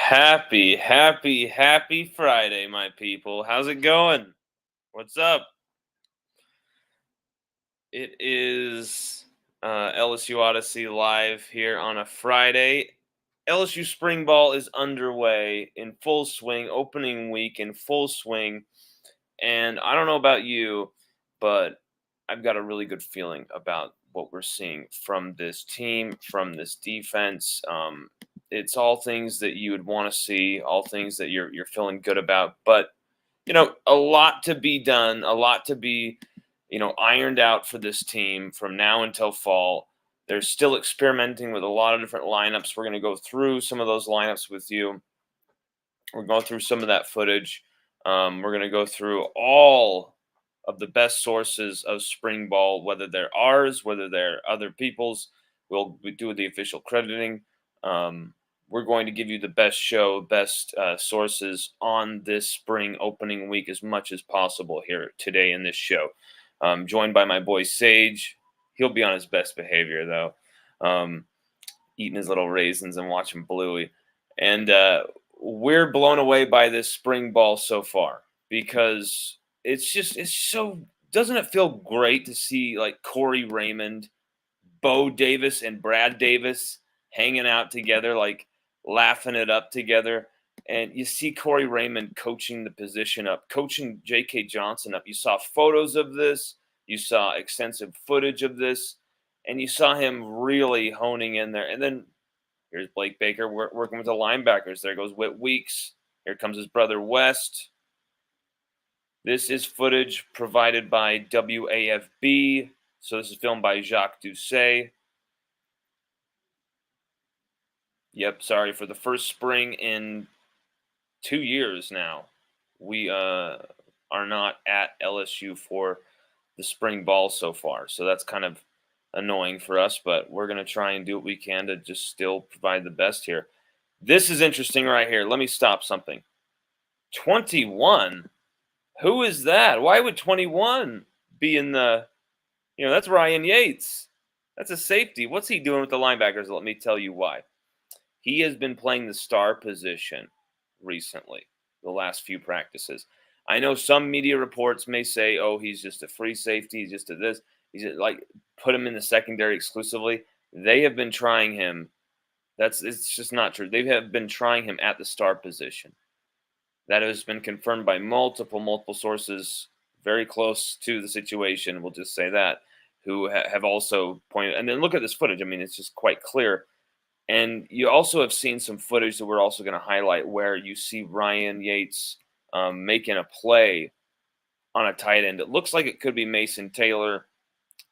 Happy Friday, my people. How's it going? What's up? It is LSU Odyssey live here on a Friday. LSU spring ball is underway in full swing, opening week in full swing. And I don't know about you, but I've got a really good feeling about what we're seeing from this team, from this defense. It's all things that you would want to see, all things that you're feeling good about. But a lot to be done, a lot to be ironed out for this team from now until fall. They're still experimenting with a lot of different lineups. We're going to go through some of those lineups with you. We're going through some of that footage. We're going to go through all of the best sources of spring ball, whether they're ours, whether they're other people's. We'll do the official crediting. We're going to give you the best show, best sources on this spring opening week as much as possible here today in this show. Joined by my boy Sage. He'll be on his best behavior, though, eating his little raisins and watching Bluey. And we're blown away by this spring ball so far because it's so, doesn't it feel great to see like Corey Raymond, Bo Davis, and Brad Davis hanging out together, like laughing it up together. And you see Corey Raymond coaching the position up, coaching J.K. Johnson up. You saw photos of this. You saw extensive footage of this. And you saw him really honing in there. And then here's Blake Baker working with the linebackers. There goes Whit Weeks. Here comes his brother West. This is footage provided by WAFB. So this is filmed by Jacques Doucet. Yep, sorry, for the first spring in 2 years now. We are not at LSU for the spring ball so far. So that's kind of annoying for us, but we're going to try and do what we can to just still provide the best here. This is interesting right here. Let me stop something. 21? Who is that? Why would 21 be in the, that's Ryan Yates. That's a safety. What's he doing with the linebackers? Let me tell you why. He has been playing the star position recently, the last few practices. I know some media reports may say, oh, he's just a free safety. He's just a this. He's just, like, put him in the secondary exclusively. They have been trying him. It's just not true. They have been trying him at the star position. That has been confirmed by multiple sources very close to the situation. We'll just say that, who have also pointed. And then look at this footage. I mean, it's just quite clear. And you also have seen some footage that we're also going to highlight where you see Ryan Yates making a play on a tight end. It looks like it could be Mason Taylor,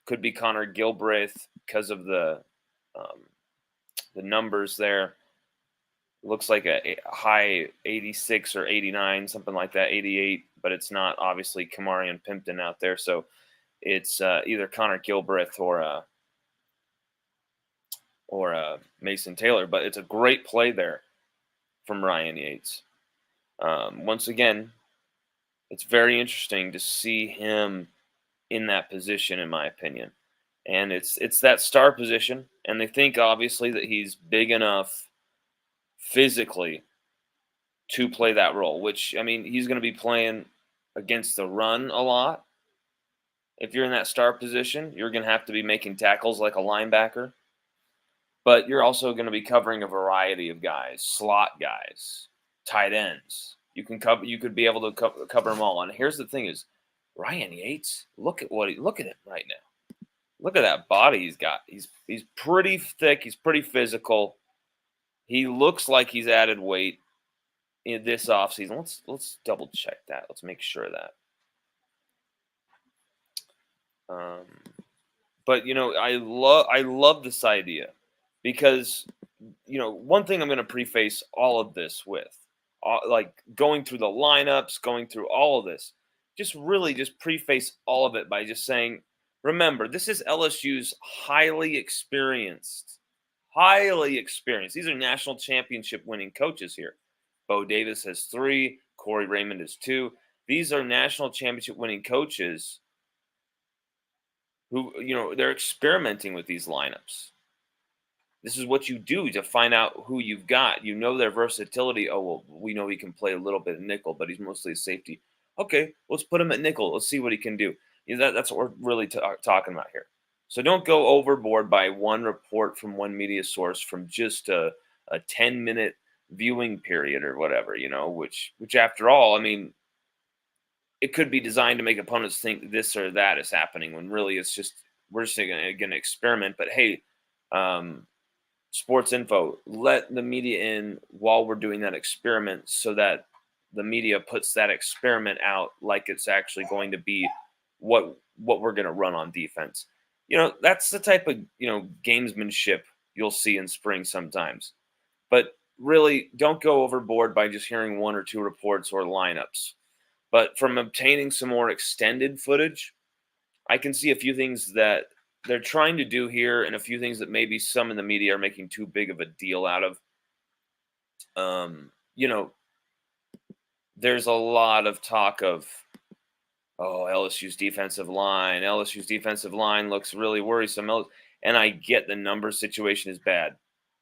could be Connor Gilbreth because of the numbers there. It looks like a high 86 or 89, something like that, 88, but it's not obviously Kamarian Pimpton out there. So it's either Connor Gilbreth or Mason Taylor, but it's a great play there from Ryan Yates. Once again, it's very interesting to see him in that position, in my opinion. And it's that star position, and they think obviously that he's big enough physically to play that role, which, I mean, he's going to be playing against the run a lot. If you're in that star position, you're going to have to be making tackles like a linebacker. But you're also going to be covering a variety of guys, slot guys, tight ends. You could be able to cover them all. And here's the thing: is Ryan Yates. Look at him right now. Look at that body he's got. He's pretty thick. He's pretty physical. He looks like he's added weight in this offseason. Let's double check that. Let's make sure of that. But I love this idea. Because, one thing I'm going to preface all of this with, like going through the lineups, going through all of this, just preface all of it by just saying, remember, this is LSU's highly experienced. These are national championship winning coaches here. Bo Davis has 3. Corey Raymond has 2. These are national championship winning coaches who, they're experimenting with these lineups. This is what you do to find out who you've got. You know their versatility. Oh, well, we know he can play a little bit of nickel, but he's mostly a safety. Okay, let's put him at nickel. Let's see what he can do. That's what we're really talking about here. So don't go overboard by one report from one media source from just a 10-minute viewing period or whatever, which after all, I mean, it could be designed to make opponents think this or that is happening when really it's just we're just going to experiment. But hey, sports info, let the media in while we're doing that experiment so that the media puts that experiment out like it's actually going to be what we're going to run on defense. That's the type of gamesmanship you'll see in spring sometimes. But really, don't go overboard by just hearing one or two reports or lineups. But from obtaining some more extended footage, I can see a few things that they're trying to do here and a few things that maybe some in the media are making too big of a deal out of. You know, there's a lot of talk of, oh, LSU's defensive line. LSU's defensive line looks really worrisome. And I get the number situation is bad.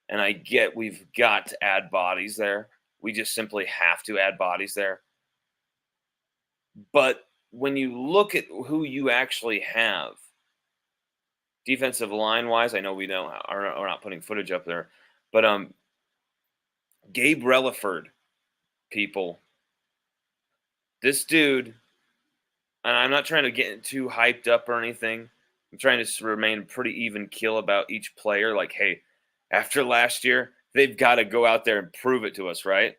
And I get we've got to add bodies there. We just simply have to add bodies there. But when you look at who you actually have, defensive line wise, I know we are not putting footage up there, but Gabe Relaford, people, this dude, and I'm not trying to get too hyped up or anything. I'm trying to remain pretty even keel about each player. Like, hey, after last year, they've got to go out there and prove it to us, right?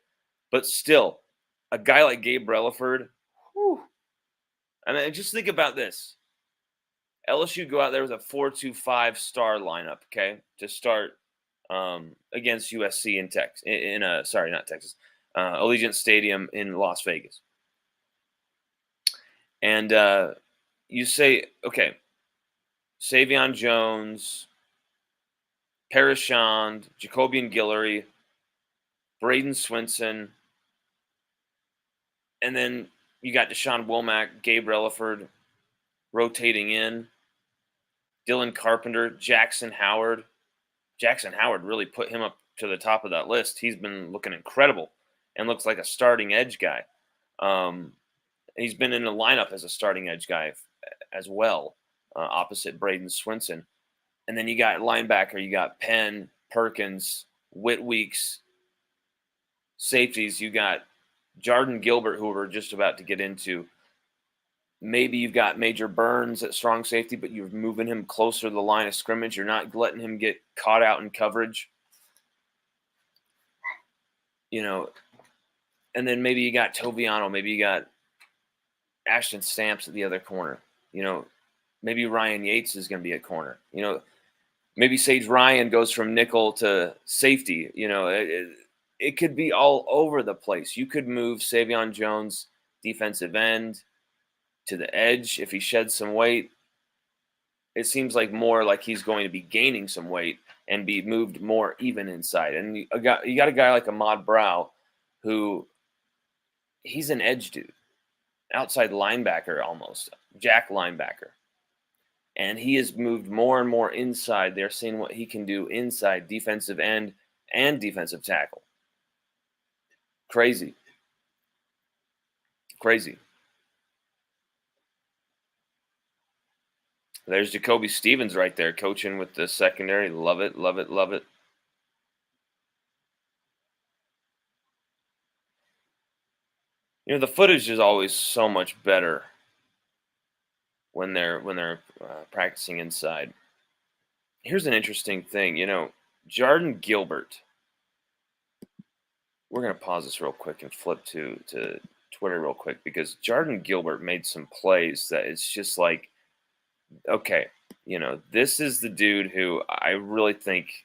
But still, a guy like Gabe Relaford, whew, I mean, just think about this. LSU go out there with a 4-2-5 star lineup, okay, to start against USC in Texas. Sorry, not Texas, Allegiant Stadium in Las Vegas. And you say, okay, Savion Jones, Parashond, Jacobian Guillory, Braden Swinson, and then you got Deshaun Womack, Gabe Relaford rotating in, Dylan Carpenter, Jackson Howard. Jackson Howard really put him up to the top of that list. He's been looking incredible and looks like a starting edge guy. He's been in the lineup as a starting edge guy as well, opposite Braden Swinson. And then you got linebacker, you got Penn, Perkins, Whitweeks, safeties. You got Jordan Gilbert, who we're just about to get into. Maybe you've got Major Burns at strong safety, but you're moving him closer to the line of scrimmage. You're not letting him get caught out in coverage. And then maybe you got Toviano. Maybe you got Ashton Stamps at the other corner. Maybe Ryan Yates is going to be a corner. Maybe Sage Ryan goes from nickel to safety. It could be all over the place. You could move Savion Jones, defensive end, to the edge if he sheds some weight. It seems like more like he's going to be gaining some weight and be moved more even inside. And you got a guy like Ahmad Brow, who he's an edge dude, outside linebacker almost, jack linebacker. And he has moved more and more inside. They're seeing what he can do inside, defensive end and defensive tackle. Crazy. There's Jacoby Stevens right there coaching with the secondary. Love it. The footage is always so much better when they're practicing inside. Here's an interesting thing. Jordan Gilbert. We're going to pause this real quick and flip to Twitter real quick, because Jordan Gilbert made some plays that it's just like, okay, this is the dude who I really think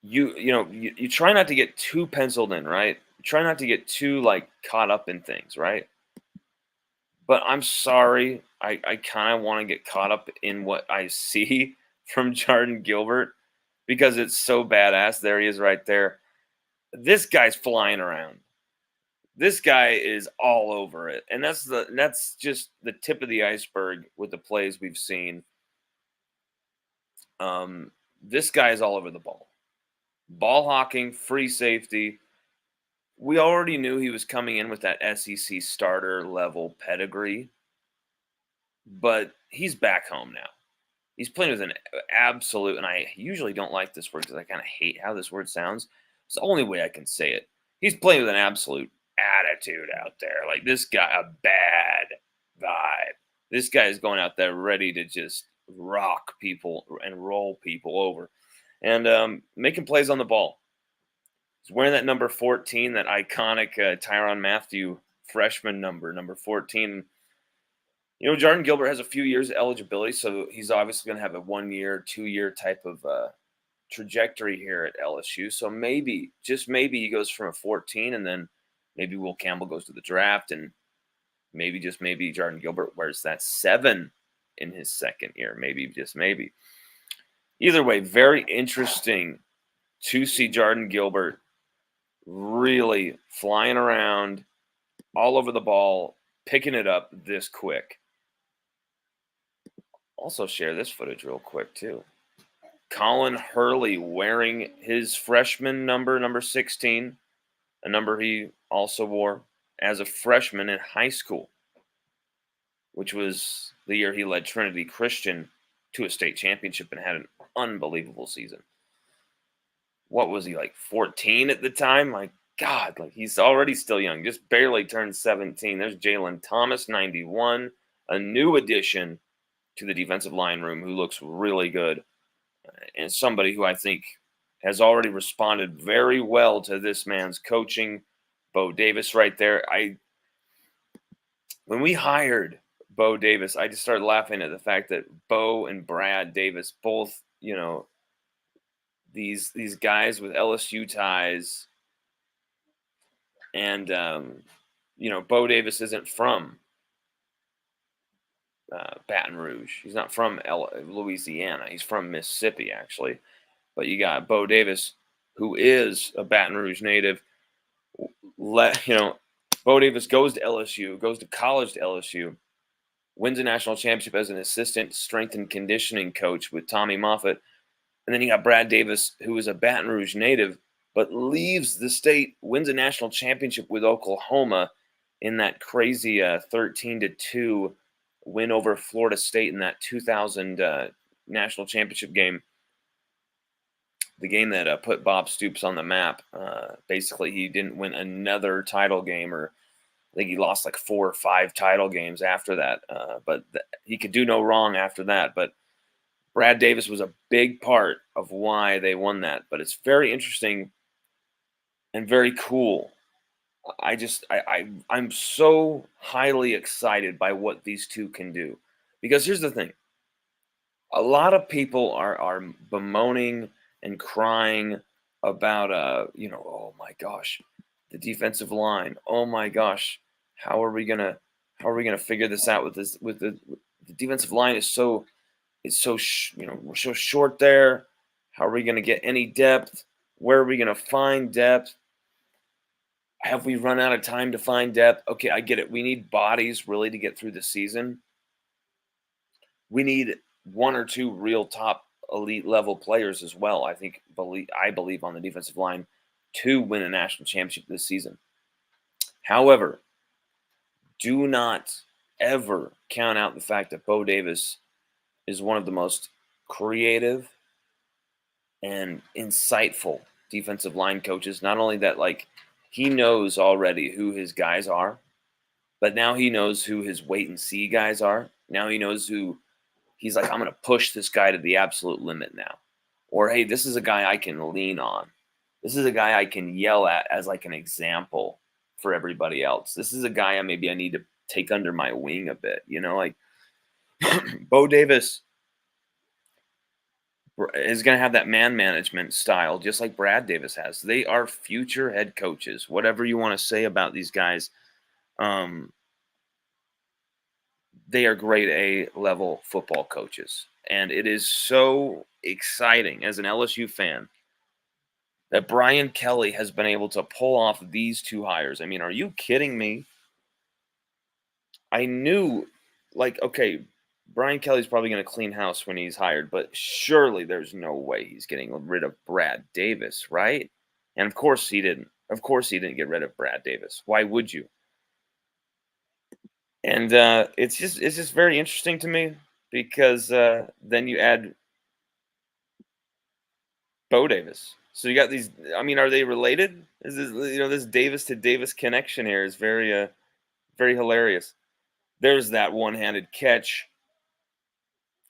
you try not to get too penciled in, right? You try not to get too caught up in things, right? But I'm sorry, I kind of want to get caught up in what I see from Jordan Gilbert because it's so badass. There he is right there. This guy's flying around. This guy is all over it. And that's just the tip of the iceberg with the plays we've seen. This guy is all over the ball. Ball hawking, free safety. We already knew he was coming in with that SEC starter level pedigree, but he's back home now. He's playing with an absolute, and I usually don't like this word because I kind of hate how this word sounds. It's the only way I can say it. He's playing with an absolute attitude out there. Like, this guy, a bad vibe. This guy is going out there ready to just rock people and roll people over and making plays on the ball. He's wearing that number 14, that iconic Tyrann Mathieu freshman number 14. You know, Jordan Gilbert has a few years of eligibility, so he's obviously going to have a 1 year, 2 year type of trajectory here at LSU. So maybe, just maybe, he goes from a 14, and then maybe Will Campbell goes to the draft, and maybe, just maybe, Jordan Gilbert wears that 7 in his second year. Maybe, just maybe. Either way, very interesting to see Jordan Gilbert really flying around all over the ball, picking it up this quick. Also share this footage real quick too. Colin Hurley wearing his freshman number 16, a number he also wore as a freshman in high school, which was the year he led Trinity Christian to a state championship and had an unbelievable season. What was he, like 14 at the time? My God, like, he's already still young, just barely turned 17. There's Jalen Thomas, 91, a new addition to the defensive line room who looks really good, and somebody who I think has already responded very well to this man's coaching. Bo Davis right there. When we hired Bo Davis, I just started laughing at the fact that Bo and Brad Davis both, you know, these guys with LSU ties, and you know, Bo Davis isn't from Baton Rouge. He's not from Louisiana. He's from Mississippi, actually. But you got Bo Davis, who is a Baton Rouge native. You know, Bo Davis goes to LSU, goes to college to LSU, wins a national championship as an assistant strength and conditioning coach with Tommy Moffitt. And then you got Brad Davis, who is a Baton Rouge native, but leaves the state, wins a national championship with Oklahoma in that crazy 13-2 win over Florida State in that 2000 national championship game. The game that put Bob Stoops on the map. Basically, he didn't win another title game, or I think he lost like 4 or 5 title games after that. But he could do no wrong after that. But Brad Davis was a big part of why they won that. But it's very interesting and very cool. I'm so highly excited by what these two can do. Because here's the thing. A lot of people are bemoaning and crying about you know, oh my gosh, the defensive line. Oh my gosh, how are we gonna figure this out with the defensive line is so you know, we're so short there. How are we gonna get any depth? Where are we gonna find depth? Have we run out of time to find depth? Okay, I get it. We need bodies really to get through the season. We need 1 or 2 real top elite level players as well. I believe on the defensive line to win a national championship this season. However, do not ever count out the fact that Bo Davis is one of the most creative and insightful defensive line coaches. Not only that, like, he knows already who his guys are, but now he knows who his wait and see guys are. Now he knows who he's like, I'm going to push this guy to the absolute limit now. Or, hey, this is a guy I can lean on. This is a guy I can yell at as like an example for everybody else. This is a guy maybe I need to take under my wing a bit. You know, like Bo Davis is going to have that man management style, just like Brad Davis has. They are future head coaches. Whatever you want to say about these guys, they are grade A level football coaches. And it is so exciting as an LSU fan that Brian Kelly has been able to pull off these 2 hires. I mean, are you kidding me? I knew, like, okay, Brian Kelly's probably going to clean house when he's hired, but surely there's no way he's getting rid of Brad Davis, right? And of course he didn't. Of course he didn't get rid of Brad Davis. Why would you? And it's just very interesting to me because then you add Bo Davis. So you got these. I mean, are they related? Is this this Davis to Davis connection here is very hilarious. There's that one-handed catch,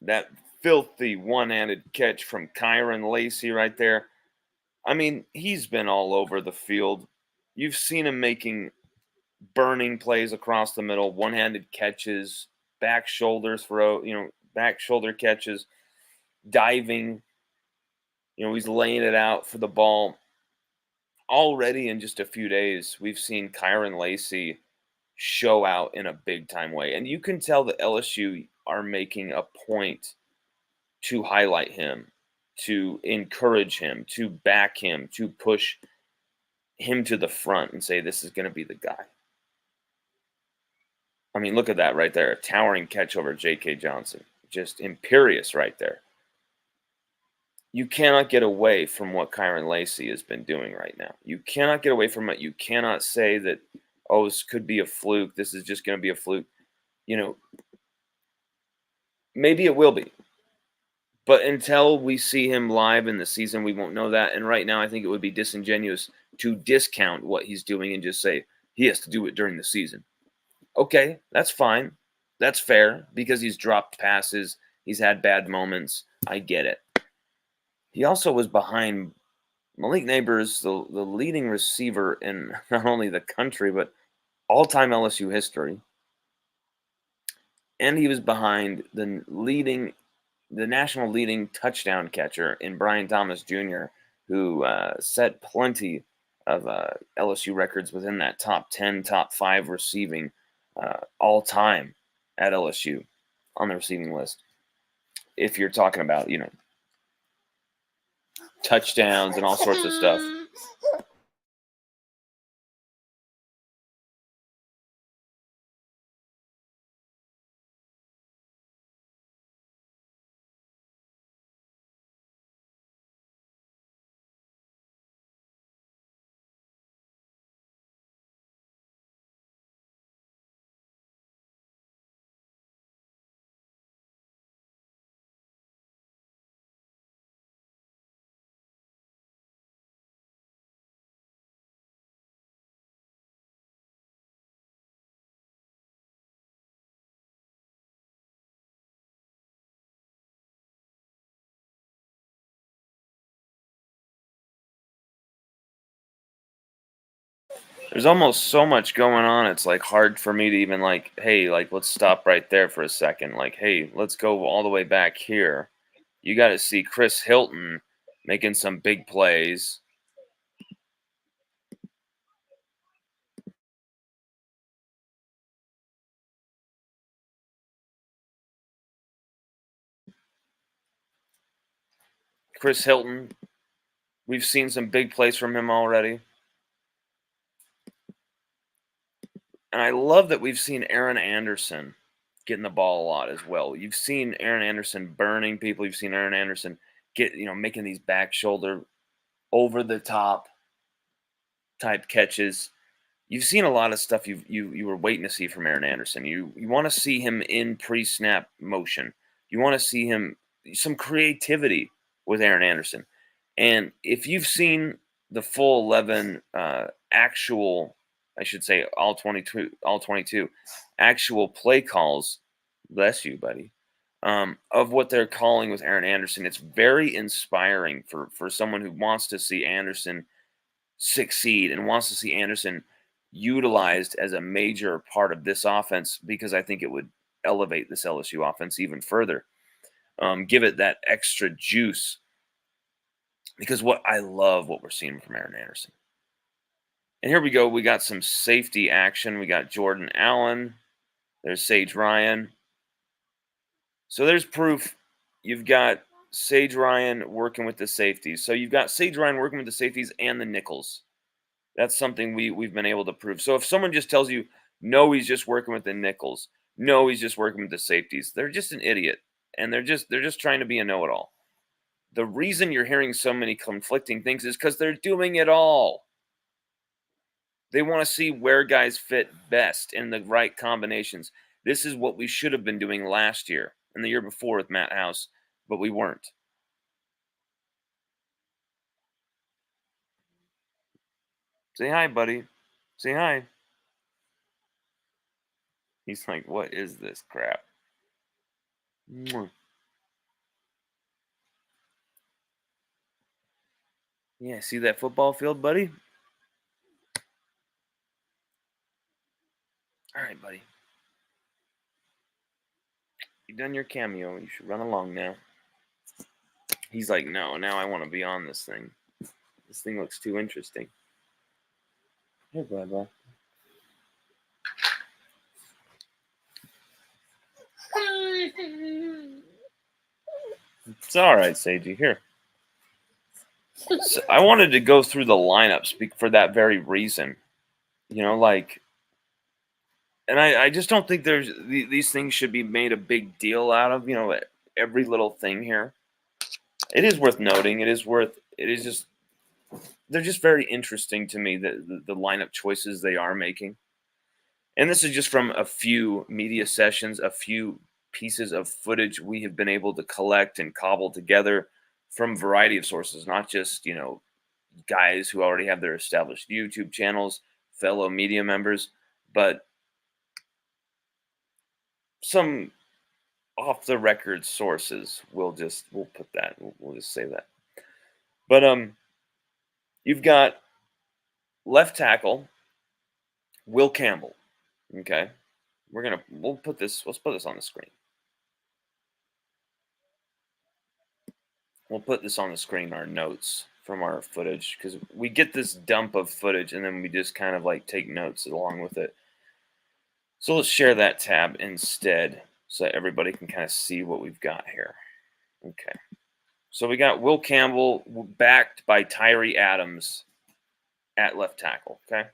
that filthy one-handed catch from Kyron Lacey right there. I mean, he's been all over the field. You've seen him making burning plays across the middle, one-handed catches, back shoulder throw, back shoulder catches, diving. He's laying it out for the ball. Already in just a few days, we've seen Kyron Lacey show out in a big time way. And you can tell that LSU are making a point to highlight him, to encourage him, to back him, to push him to the front and say, this is going to be the guy. I mean, look at that right there. A towering catch over J.K. Johnson. Just imperious right there. You cannot get away from what Kyron Lacey has been doing right now. You cannot get away from it. You cannot say that, oh, this could be a fluke. This is just going to be a fluke. Maybe it will be. But until we see him live in the season, we won't know that. And right now, I think it would be disingenuous to discount what he's doing and just say he has to do it during the season. Okay, that's fine. That's fair because he's dropped passes. He's had bad moments. I get it. He also was behind Malik Neighbors, the leading receiver in not only the country, but all-time LSU history. And he was behind the national leading touchdown catcher in Brian Thomas Jr., who set plenty of LSU records within that top 10, top 5 receiving all time at LSU on the receiving list. If you're talking about, touchdowns and all sorts of stuff. There's almost so much going on. It's like hard for me to even hey, let's stop right there for a second. Hey, let's go all the way back here. You got to see Chris Hilton making some big plays. Chris Hilton, we've seen some big plays from him already. And I love that we've seen Aaron Anderson getting the ball a lot as well. You've seen Aaron Anderson burning people. You've seen Aaron Anderson making these back shoulder over the top type catches. You've seen a lot of stuff you were waiting to see from Aaron Anderson. You want to see him in pre-snap motion. You want to see him some creativity with Aaron Anderson. And if you've seen the full 11 actual, I should say all 22 actual play calls, bless you, buddy, of what they're calling with Aaron Anderson, it's very inspiring for someone who wants to see Anderson succeed and wants to see Anderson utilized as a major part of this offense, because I think it would elevate this LSU offense even further, give it that extra juice. Because I love what we're seeing from Aaron Anderson. And here we go. We got some safety action. We got Jordan Allen. There's Sage Ryan. So there's proof. You've got Sage Ryan working with the safeties. So you've got Sage Ryan working with the safeties and the nickels. That's something we've been able to prove. So if someone just tells you, no, he's just working with the nickels, No, he's just working with the safeties. They're just an idiot, and they're just trying to be a know-it-all. The reason you're hearing so many conflicting things is because they're doing it all. They want to see where guys fit best in the right combinations. This is what we should have been doing last year and the year before with Matt House, but we weren't. Say hi, buddy. Say hi. He's like, what is this crap? Mwah. Yeah, see that football field, buddy? All right, buddy. You done your cameo. You should run along now. He's like, no, now I want to be on this thing. This thing looks too interesting. Hey, bye. It's all right, Seiji. Here. So I wanted to go through the lineups for that very reason. You know, like, and I just don't think these things should be made a big deal out of. You know, every little thing here. It is worth noting. It is just. They're just very interesting to me, the lineup choices they are making. And this is just from a few media sessions, a few pieces of footage we have been able to collect and cobble together from a variety of sources, not just, guys who already have their established YouTube channels, fellow media members, but some off the record sources. We'll put that. We'll just say that. But you've got left tackle Will Campbell. Okay. Let's put this on the screen. We'll put this on the screen, our notes from our footage, because we get this dump of footage and then we just kind of like take notes along with it. So let's share that tab instead so that everybody can kind of see what we've got here. Okay. So we got Will Campbell backed by Tyree Adams at left tackle. Okay.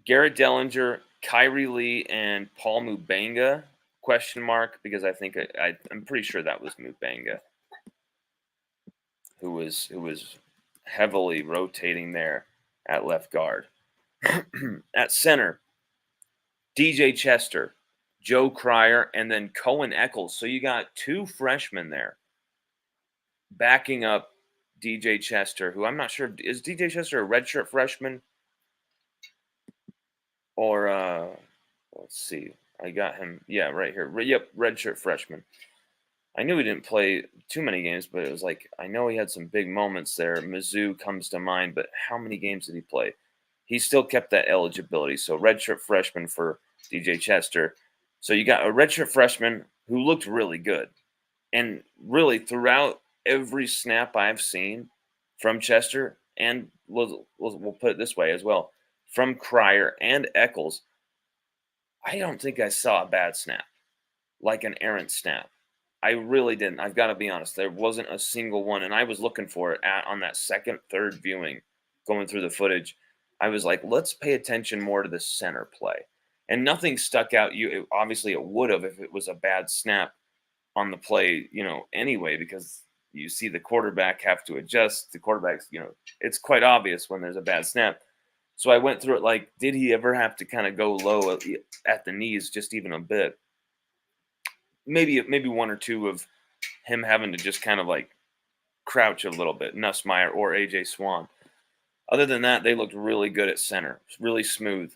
Garrett Dellinger, Kyrie Lee, and Paul Mubanga, question mark, because I think I'm pretty sure that was Mubanga who was heavily rotating there at left guard. At center, DJ Chester, Joe Cryer, and then Cohen Eccles. So you got two freshmen there backing up DJ Chester, who I'm not sure, is DJ Chester a redshirt freshman? Or let's see. I got him. Yeah, right here. Yep, redshirt freshman. I knew he didn't play too many games, but it was like, I know he had some big moments there. Mizzou comes to mind, but how many games did he play? He still kept that eligibility. So redshirt freshman for DJ Chester. So you got a redshirt freshman who looked really good. And really throughout every snap I've seen from Chester, and we'll put it this way as well, from Cryer and Eccles, I don't think I saw a bad snap, like an errant snap. I really didn't. I've got to be honest. There wasn't a single one, and I was looking for it on that second, third viewing, going through the footage. I was like, let's pay attention more to the center play, and nothing stuck out. Obviously it would have if it was a bad snap on the play, anyway, because you see the quarterback have to adjust. The quarterback's, it's quite obvious when there's a bad snap. So I went through it like, did he ever have to kind of go low at the knees just even a bit? Maybe one or two of him having to just kind of like crouch a little bit, Nussmeier or AJ Swan. Other than that, they looked really good at center, really smooth.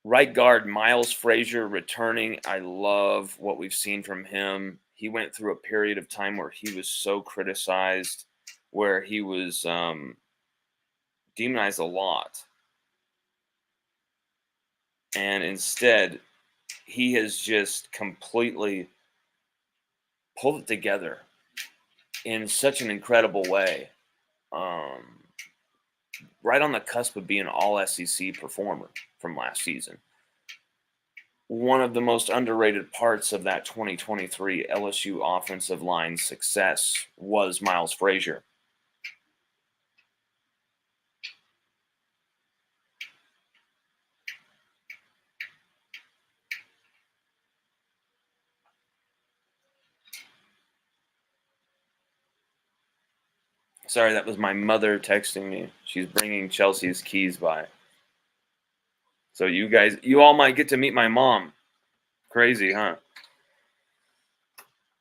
Right guard Miles Frazier returning. I love what we've seen from him. He went through a period of time where he was so criticized, where he was demonized a lot. And instead, he has just completely pulled it together in such an incredible way. Right on the cusp of being an all SEC performer from last season. One of the most underrated parts of that 2023 LSU offensive line success was Miles Frazier. Sorry, that was my mother texting me. She's bringing Chelsea's keys by. So you all might get to meet my mom. Crazy, huh?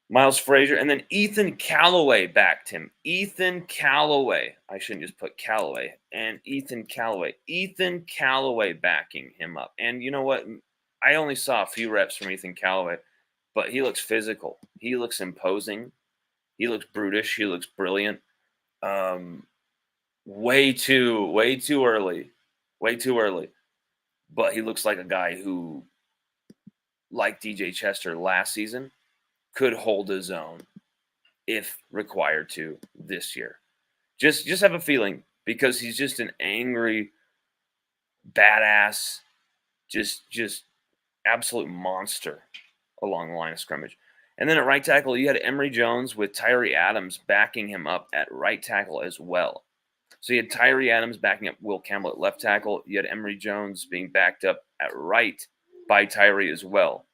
Miles Frazier, and then Ethan Callaway backed him. Ethan Callaway. I shouldn't just put Callaway. And Ethan Callaway. Ethan Callaway backing him up. And you know what? I only saw a few reps from Ethan Callaway, but he looks physical. He looks imposing. He looks brutish. He looks brilliant. Way too early. Way too early. But he looks like a guy who, like DJ Chester last season, could hold his own if required to this year. Just have a feeling, because he's just an angry, badass, just absolute monster along the line of scrimmage. And then at right tackle, you had Emory Jones with Tyree Adams backing him up at right tackle as well. So you had Tyree Adams backing up Will Campbell at left tackle. You had Emory Jones being backed up at right by Tyree as well.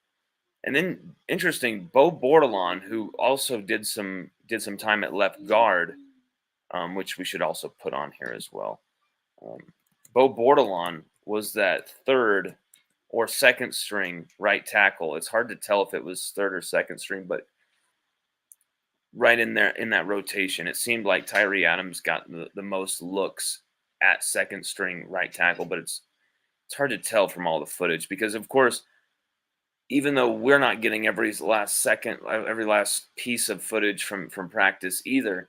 And then, interesting, Bo Bordelon, who also did some time at left guard, which we should also put on here as well. Bo Bordelon was that third or second string right tackle. It's hard to tell if it was third or second string, but right in there in that rotation, it seemed like Tyree Adams got the most looks at second string right tackle, but it's hard to tell from all the footage, because of course, even though we're not getting every last piece of footage from practice either,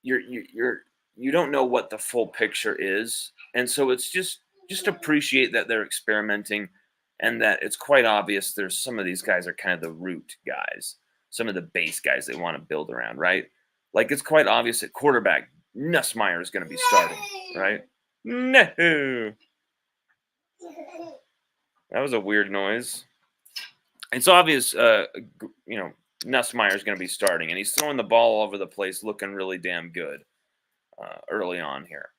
you don't know what the full picture is, and so it's just appreciate that they're experimenting, and that it's quite obvious there's some of these guys are kind of the root guys, some of the base guys they want to build around, right? Like, it's quite obvious at quarterback, Nussmeier is going to be starting, right? No, that was a weird noise. It's obvious, Nussmeier is going to be starting, and he's throwing the ball all over the place, looking really damn good early on here.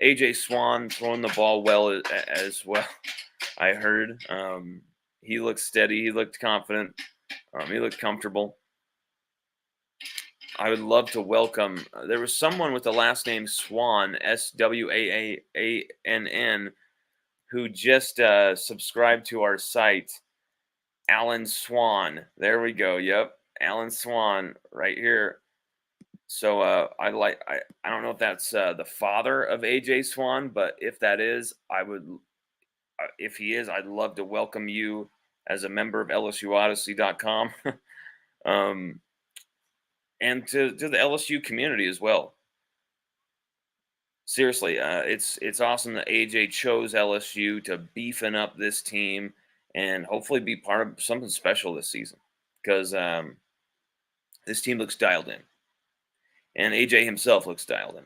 AJ Swan throwing the ball well as well. I heard he looked steady, he looked confident, he looked comfortable. I would love to welcome. There was someone with the last name Swann, Swann, who just subscribed to our site. Alan Swan. There we go. Yep. Alan Swan right here. So I don't know if that's the father of AJ Swan, but if that is, if he is, I'd love to welcome you as a member of LSUODYSSEY.com, and to the LSU community as well. Seriously, it's awesome that AJ chose LSU to beefing up this team and hopefully be part of something special this season, because this team looks dialed in, and AJ himself looks dialed in.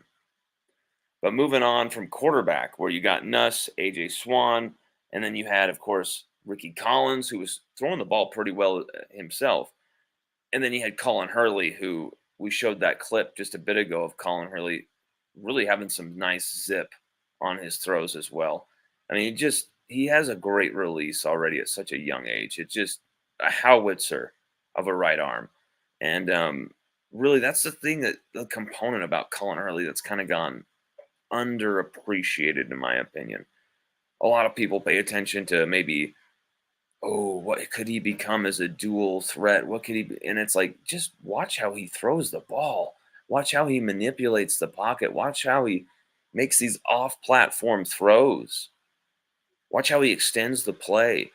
But moving on from quarterback, where you got Nuss, AJ Swan, and then you had, of course, Ricky Collins, who was throwing the ball pretty well himself. And then you had Colin Hurley, who we showed that clip just a bit ago of Colin Hurley really having some nice zip on his throws as well. I mean, he has a great release already at such a young age. It's just a howitzer of a right arm. And really, that's the component about Colin Hurley that's kind of gone underappreciated, in my opinion. A lot of people pay attention to maybe, what could he become as a dual threat? What could he be? And it's like, just watch how he throws the ball. Watch how he manipulates the pocket. Watch how he makes these off-platform throws. Watch how he extends the play.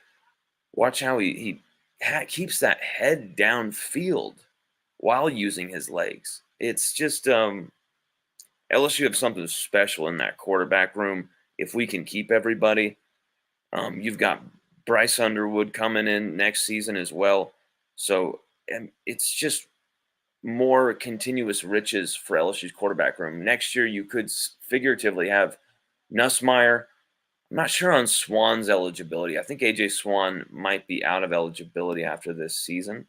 Watch how he keeps that head downfield while using his legs. It's just LSU have something special in that quarterback room. If we can keep everybody, you've got Bryce Underwood coming in next season as well. So, and it's just more continuous riches for LSU's quarterback room. Next year, you could figuratively have Nussmeier. I'm not sure on Swan's eligibility. I think AJ Swan might be out of eligibility after this season.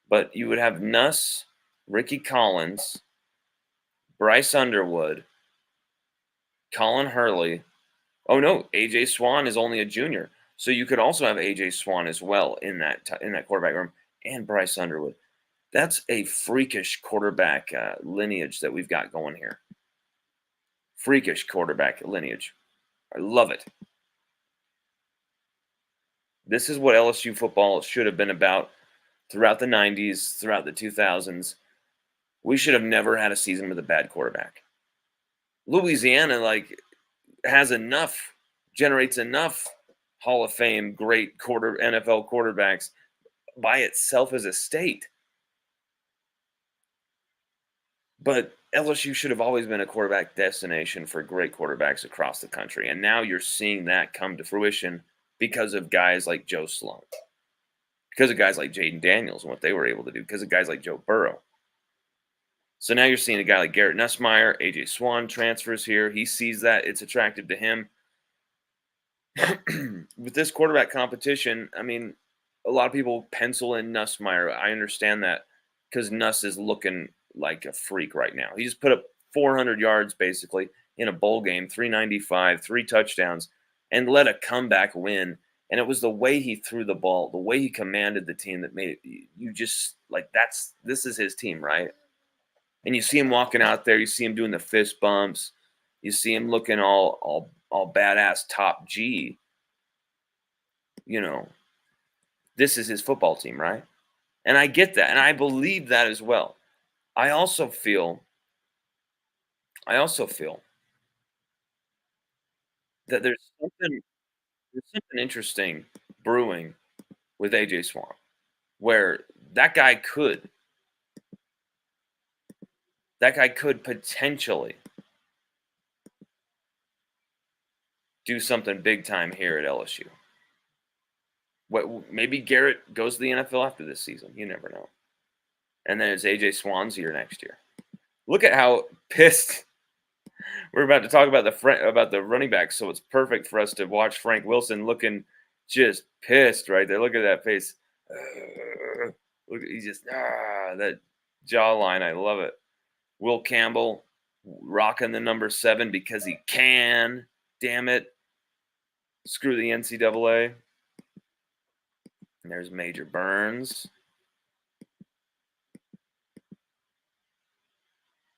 But you would have Nuss, Ricky Collins, Bryce Underwood, Colin Hurley. Oh no, AJ Swan is only a junior, so you could also have AJ Swan as well in that quarterback room, and Bryce Underwood. That's a freakish quarterback lineage that we've got going here. Freakish quarterback lineage. I love it. This is what LSU football should have been about throughout the 90s, throughout the 2000s. We should have never had a season with a bad quarterback. Louisiana, like, generates enough Hall of Fame great NFL quarterbacks by itself as a state. But LSU should have always been a quarterback destination for great quarterbacks across the country. And now you're seeing that come to fruition because of guys like Joe Sloan, because of guys like Jaden Daniels and what they were able to do, because of guys like Joe Burrow. So now you're seeing a guy like Garrett Nussmeier, AJ Swan transfers here. He sees that. It's attractive to him. With this quarterback competition, I mean, a lot of people pencil in Nussmeier. I understand that because Nuss is looking like a freak right now. He just put up 400 yards basically in a bowl game, 395, 3 touchdowns, and led a comeback win. And it was the way he threw the ball, the way he commanded the team that made it. You just like this is his team, right? And you see him walking out there, you see him doing the fist bumps, you see him looking all badass top G. You know, this is his football team, right? And I get that, and I believe that as well. I also feel that there's something interesting brewing with AJ Swan, where that guy could potentially do something big time here at LSU. Maybe Garrett goes to the NFL after this season. You never know. And then it's AJ Swan's year next year. Look at how pissed we're about to talk about the running back. So it's perfect for us to watch Frank Wilson looking just pissed right there. Look at that face. Look, he's just that jawline. I love it. Will Campbell rocking the number 7 because he can. Damn it. Screw the NCAA. And there's Major Burns.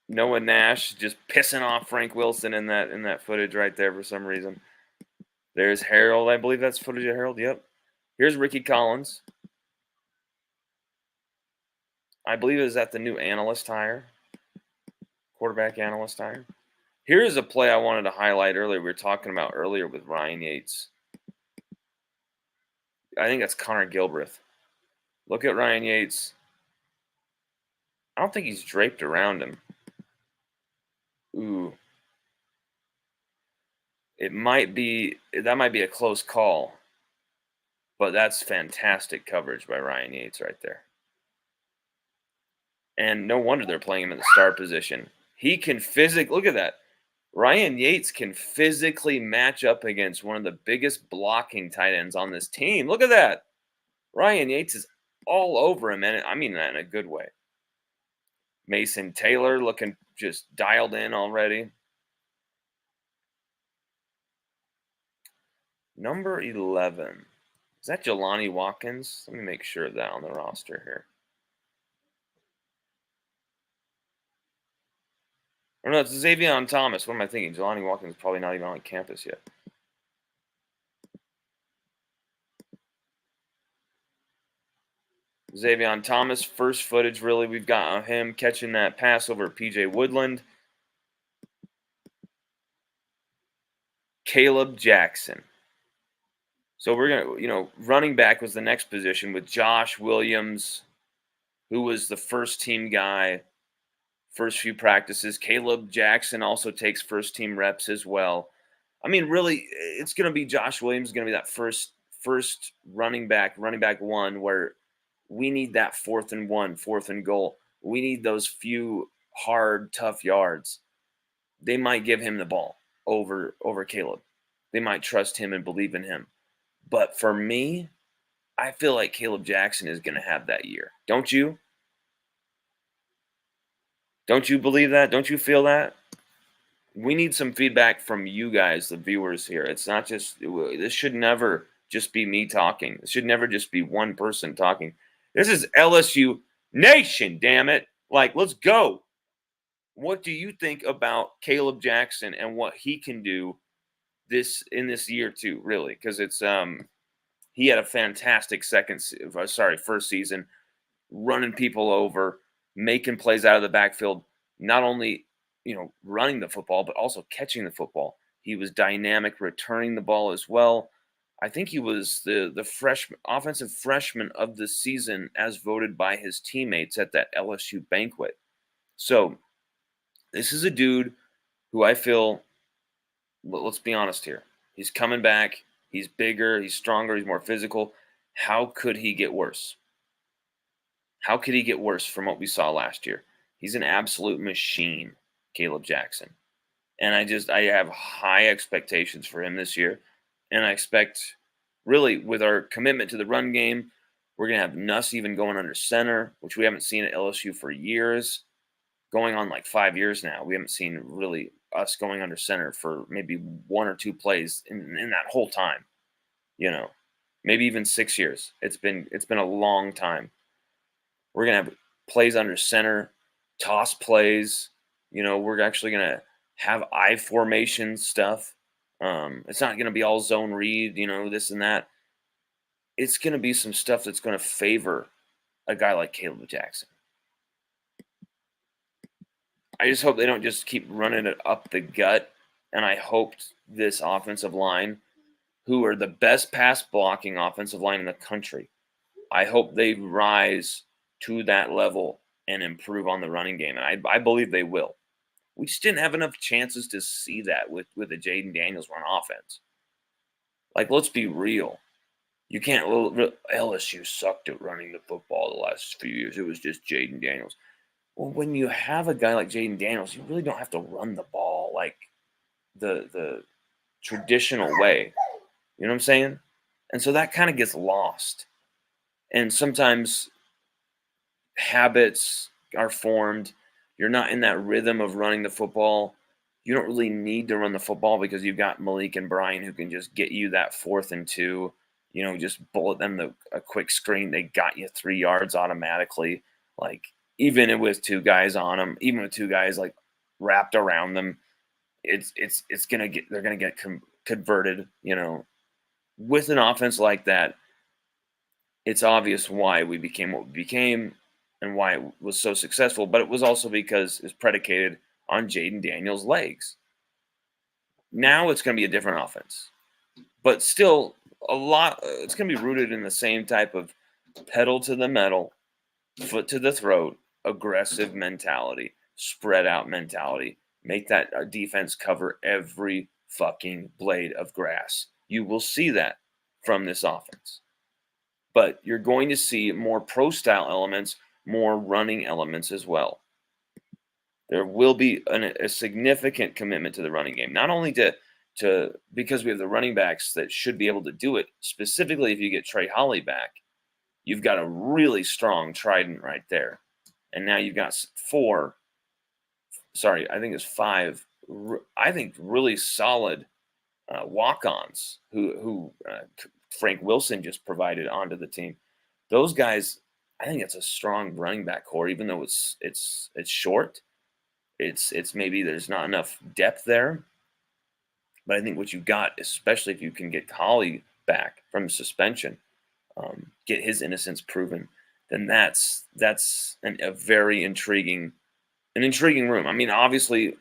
Noah Nash just pissing off Frank Wilson in that footage right there for some reason. There's Harold. I believe that's footage of Harold. Yep. Here's Ricky Collins. I believe is that the new analyst hire, quarterback analyst hire. Here is a play I wanted to highlight earlier. We were talking about earlier with Ryan Yates. I think that's Connor Gilbreth. Look at Ryan Yates. I don't think he's draped around him. Ooh. That might be a close call. But that's fantastic coverage by Ryan Yates right there. And no wonder they're playing him in the star position. He can look at that. Ryan Yates can physically match up against one of the biggest blocking tight ends on this team. Look at that. Ryan Yates is all over him, and I mean that in a good way. Mason Taylor looking just dialed in already. Number 11. Is that Jelani Watkins? Let me make sure of that on the roster here. Or no, it's Xavier Thomas. What am I thinking? Jelani Watkins is probably not even on campus yet. Xavier Thomas, first footage really we've got of him catching that pass over PJ Woodland. Caleb Jackson. So we're going to, running back was the next position with Josh Williams, who was the first team guy, first few practices. Caleb Jackson also takes first team reps as well. I mean, really, it's going to be Josh Williams, going to be that first running back one, where we need that 4th and 1, 4th and goal. We need those few hard, tough yards. They might give him the ball over Caleb. They might trust him and believe in him. But for me, I feel like Caleb Jackson is going to have that year. Don't you? Don't you believe that? Don't you feel that? We need some feedback from you guys, the viewers here. It's not just, this should never just be me talking. It should never just be one person talking. This is LSU Nation, damn it. Like, let's go. What do you think about Caleb Jackson and what he can do this year too, really? Because he had a fantastic first season, running people over, making plays out of the backfield, not only running the football, but also catching the football. He was dynamic, returning the ball as well. I think he was the freshman offensive freshman of the season as voted by his teammates at that LSU banquet. So this is a dude who I feel, let's be honest here. He's coming back. He's bigger, he's stronger, he's more physical. How could he get worse? How could he get worse from what we saw last year? He's an absolute machine, Caleb Jackson. And I have high expectations for him this year. And I expect, really, with our commitment to the run game, we're going to have Nuss even going under center, which we haven't seen at LSU for years, going on like 5 years now. We haven't seen really us going under center for maybe one or two plays in that whole time, maybe even 6 years. It's been a long time. We're going to have plays under center, toss plays. We're actually going to have I formation stuff. It's not going to be all zone read, this and that. It's going to be some stuff that's going to favor a guy like Caleb Jackson. I just hope they don't just keep running it up the gut. And I hoped this offensive line, who are the best pass blocking offensive line in the country, I hope they rise to that level and improve on the running game. And I believe they will. We just didn't have enough chances to see that with the Jaden Daniels run offense. Like, let's be real. You can't. LSU sucked at running the football the last few years. It was just Jaden Daniels. Well, when you have a guy like Jaden Daniels, you really don't have to run the ball like the traditional way. You know what I'm saying? And so that kind of gets lost. And sometimes habits are formed. You're not in that rhythm of running the football. You don't really need to run the football because you've got Malik and Brian who can just get you that 4th and 2. Just bullet them a quick screen. They got you 3 yards automatically. Like, even with 2 guys on them, even with 2 guys like wrapped around them, they're gonna get converted. With an offense like that, it's obvious why we became what we became and why it was so successful. But it was also because it's predicated on Jaden Daniels' legs. Now it's going to be a different offense, but still it's going to be rooted in the same type of pedal to the metal, foot to the throat, aggressive mentality, spread out mentality. Make that defense cover every fucking blade of grass. You will see that from this offense. But you're going to see more pro-style elements, more running elements as well. There will be a significant commitment to the running game, not only to because we have the running backs that should be able to do it. Specifically, if you get Trey Holly back, you've got a really strong trident right there. And now you've got 5, I think really solid walk-ons who Frank Wilson just provided onto the team. Those guys, I think it's a strong running back core, even though it's short. It's maybe there's not enough depth there. But I think what you got, especially if you can get Holly back from suspension, get his innocence proven, then that's a very intriguing room. I mean, obviously,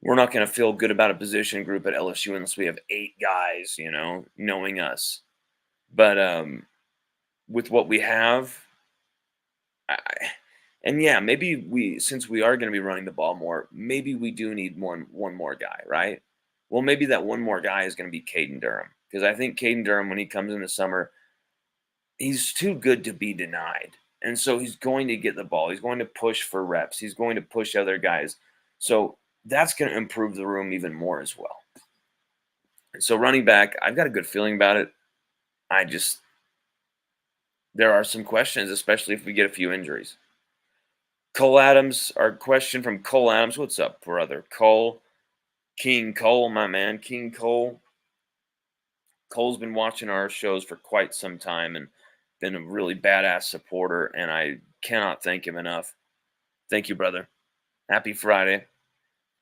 we're not going to feel good about a position group at LSU unless we have 8 guys, knowing us. But with what we have, maybe since we are going to be running the ball more, maybe we do need one more guy, right? Well, maybe that one more guy is going to be Caden Durham, because I think Caden Durham, when he comes in the summer, he's too good to be denied. And so he's going to get the ball. He's going to push for reps. He's going to push other guys. So that's going to improve the room even more as well. And so running back, I've got a good feeling about it. There are some questions, especially if we get a few injuries. Cole Adams, our question from Cole Adams. What's up, brother? King Cole, my man, King Cole. Cole's been watching our shows for quite some time and been a really badass supporter, and I cannot thank him enough. Thank you, brother. Happy Friday.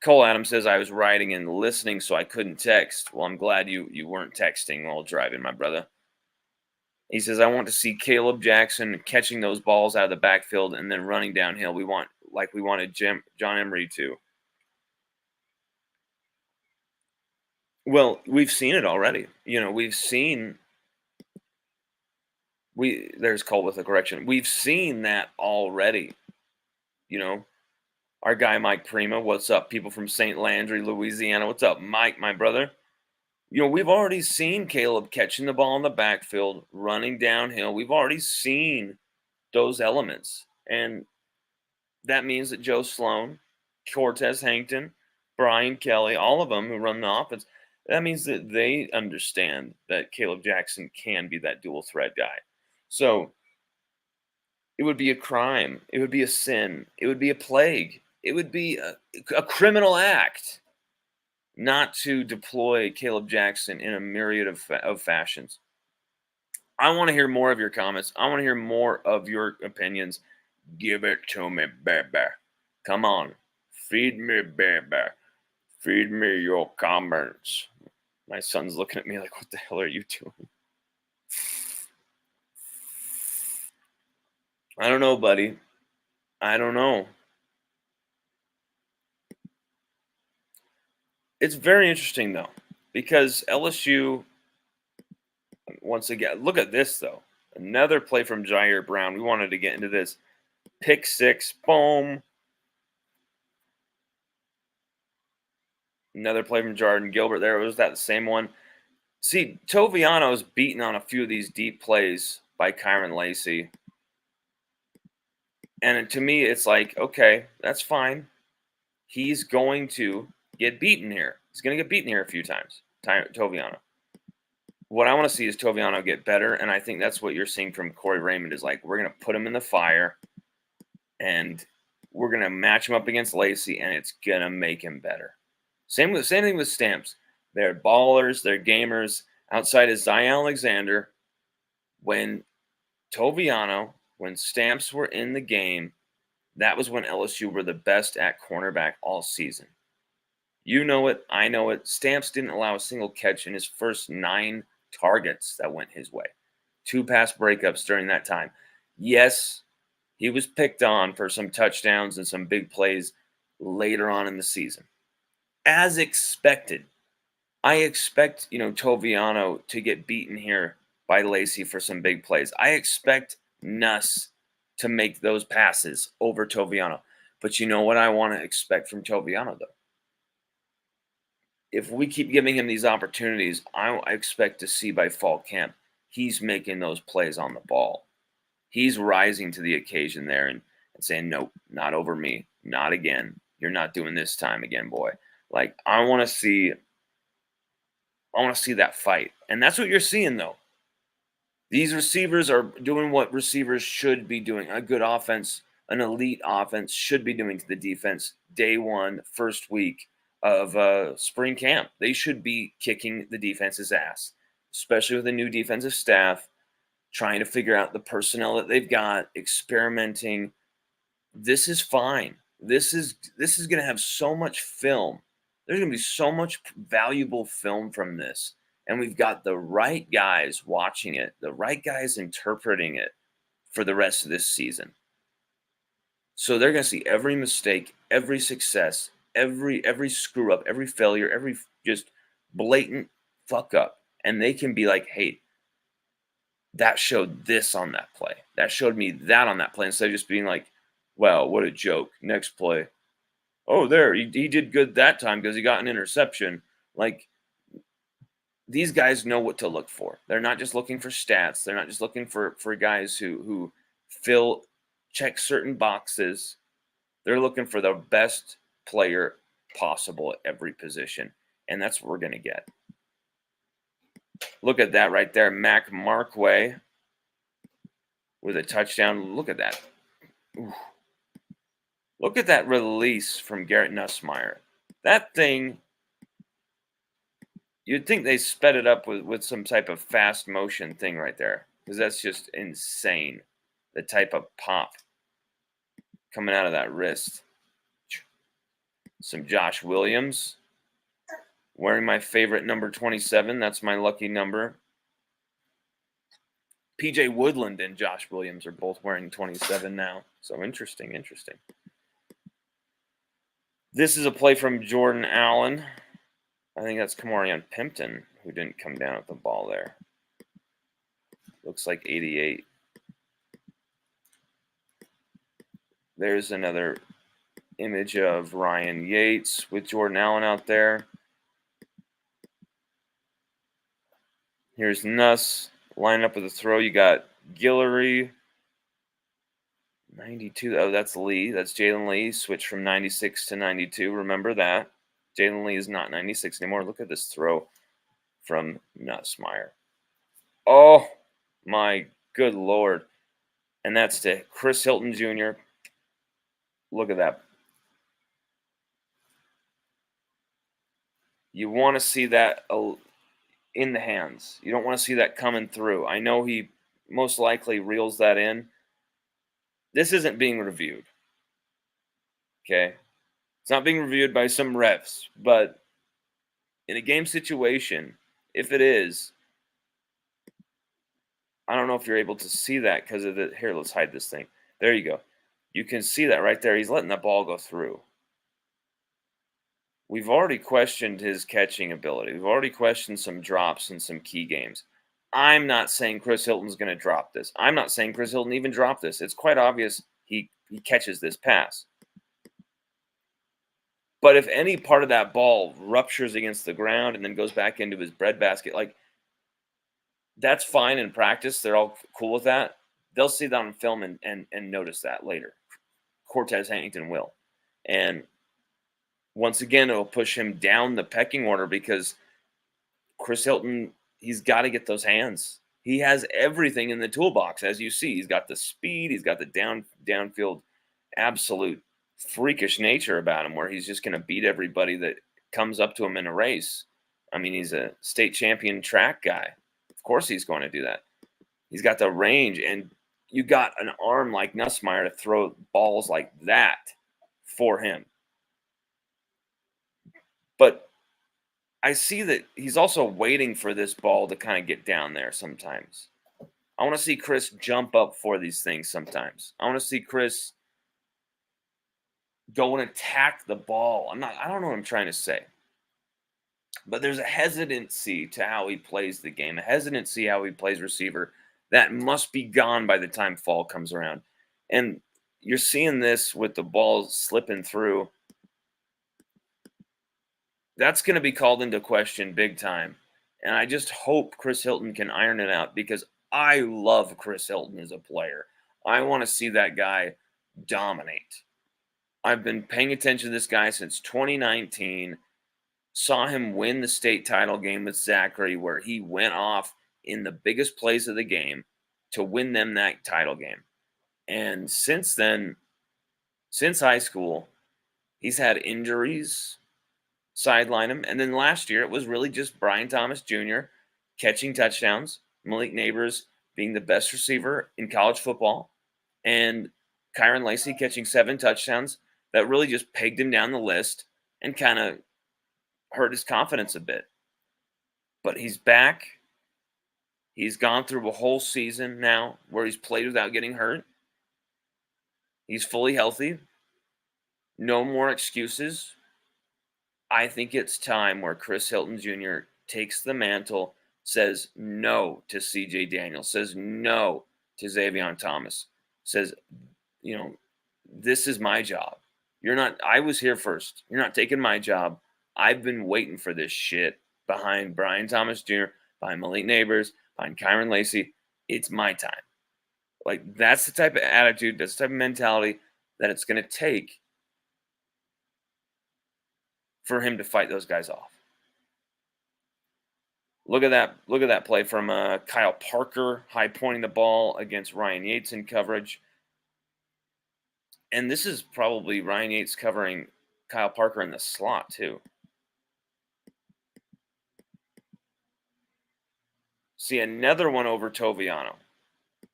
Cole Adams says I was writing and listening, so I couldn't text. Well, I'm glad you weren't texting while driving, my brother. He says I want to see Caleb Jackson catching those balls out of the backfield and then running downhill. We wanted John Emery to. Well, we've seen it already. We've seen there's Cole with a correction. We've seen that already. Our guy Mike Prima, what's up? People from St. Landry, Louisiana, what's up, Mike, my brother? We've already seen Caleb catching the ball in the backfield, running downhill. We've already seen those elements, and that means that Joe Sloan, Cortez Hankton, Brian Kelly, all of them who run the offense, that means that they understand that Caleb Jackson can be that dual threat guy. So it would be a crime. It would be a sin. It would be a plague. It would be a criminal act not to deploy Caleb Jackson in a myriad of fashions. I want to hear more of your comments. I want to hear more of your opinions. Give it to me, baby. Come on. Feed me, baby. Feed me your comments. My son's looking at me like, what the hell are you doing? I don't know, buddy. I don't know. It's very interesting, though, because LSU, once again, look at this, though. Another play from Jair Brown. We wanted to get into this. Pick six, boom. Another play from Jordan Gilbert there. Was that the same one? See, Toviano's beaten on a few of these deep plays by Kyron Lacey. And to me, it's like, okay, that's fine. He's going to get beaten here. He's going to get beaten here a few times, Toviano. What I want to see is Toviano get better, and I think that's what you're seeing from Corey Raymond is like, we're going to put him in the fire, and we're going to match him up against Lacey, and it's going to make him better. Same thing with Stamps. They're ballers. They're gamers. Outside of Zion Alexander, when Stamps were in the game, that was when LSU were the best at cornerback all season. You know it. I know it. Stamps didn't allow a single catch in his first 9 targets that went his way. 2 pass breakups during that time. Yes, he was picked on for some touchdowns and some big plays later on in the season. As expected. I expect, Toviano to get beaten here by Lacey for some big plays. I expect Nuss to make those passes over Toviano. But you know what I want to expect from Toviano, though? If we keep giving him these opportunities, I expect to see by fall camp, he's making those plays on the ball. He's rising to the occasion there and saying, nope, not over me. Not again. You're not doing this time again, boy. Like, I want to see that fight. And that's what you're seeing, though. These receivers are doing what receivers should be doing. A good offense, an elite offense should be doing to the defense day one, first week of spring camp. They should be kicking the defense's ass, especially with a new defensive staff, trying to figure out the personnel that they've got, experimenting. This is fine. This is going to have so much film. There's going to be so much valuable film from this. And we've got the right guys watching it, the right guys interpreting it for the rest of this season. So they're going to see every mistake, every success, every screw up, every failure, every just blatant fuck up. And they can be like, hey, that showed this on that play. That showed me that on that play. Instead of just being like, well, what a joke. Next play. Oh, there, he did good that time because he got an interception. Like, these guys know what to look for. They're not just looking for stats. They're not just looking for guys who check certain boxes. They're looking for the best player possible at every position. And that's what we're going to get. Look at that right there. Mac Markway with a touchdown. Look at that. Ooh. Look at that release from Garrett Nussmeier. That thing, you'd think they sped it up with some type of fast motion thing right there. because that's just insane. The type of pop coming out of that wrist. Some Josh Williams wearing my favorite number 27. That's my lucky number. PJ Woodland and Josh Williams are both wearing 27 now. So interesting. This is a play from Jordan Allen. I think that's Kamarion Pimpton who didn't come down with the ball there. Looks like 88. There's another image of Ryan Yates with Jordan Allen out there. Here's Nuss. Line up with a throw. You got Guillory. 92. Oh, that's Lee. That's Jalen Lee. Switched from 96 to 92. Remember that. Jalen Lee is not 96 anymore. Look at this throw from Nussmeier. Oh, my good Lord. And that's to Chris Hilton Jr. Look at that. You want to see that in the hands. You don't want to see that coming through. I know he most likely reels that in. This isn't being reviewed. Okay? It's not being reviewed by some refs, but in a game situation, if it is, I don't know if you're able to see that because of the. Here, let's hide this thing. There you go. You can see that right there. He's letting the ball go through. We've already questioned his catching ability. We've already questioned some drops in some key games. I'm not saying Chris Hilton's going to drop this. I'm not saying Chris Hilton even dropped this. It's quite obvious he catches this pass. But if any part of that ball ruptures against the ground and then goes back into his breadbasket, like, that's fine in practice. They're all cool with that. They'll see that on film and notice that later. Cortez Huntington will. And once again, it'll push him down the pecking order because Chris Hilton, he's got to get those hands. He has everything in the toolbox, as you see. He's got the speed. He's got the downfield absolute freakish nature about him where he's just going to beat everybody that comes up to him in a race. I mean, he's a state champion track guy. Of course he's going to do that. He's got the range, and you got an arm like Nussmeier to throw balls like that for him. But I see that he's also waiting for this ball to kind of get down there sometimes. I want to see Chris jump up for these things sometimes. I want to see Chris go and attack the ball. I don't know what I'm trying to say. But there's a hesitancy to how he plays the game, a hesitancy how he plays receiver that must be gone by the time fall comes around. And you're seeing this with the ball slipping through. That's going to be called into question big time. And I just hope Chris Hilton can iron it out because I love Chris Hilton as a player. I want to see that guy dominate. I've been paying attention to this guy since 2019. Saw him win the state title game with Zachary, where he went off in the biggest plays of the game to win them that title game. And since then, since high school, he's had injuries sideline him. And then last year, it was really just Brian Thomas Jr. catching touchdowns, Malik Neighbors being the best receiver in college football, and Kyron Lacey catching 7 touchdowns that really just pegged him down the list and kind of hurt his confidence a bit. But he's back. He's gone through a whole season now where he's played without getting hurt. He's fully healthy. No more excuses. I think it's time where Chris Hilton Jr. takes the mantle, says no to CJ Daniels, says no to Xavier Thomas, says, this is my job. I was here first. You're not taking my job. I've been waiting for this shit behind Brian Thomas Jr., behind Malik Neighbors, behind Kyron Lacey. It's my time. Like, that's the type of attitude, that's the type of mentality that it's going to take for him to fight those guys off. Look at that play from Kyle Parker, high pointing the ball against Ryan Yates in coverage. And this is probably Ryan Yates covering Kyle Parker in the slot too. See, another one over Toviano.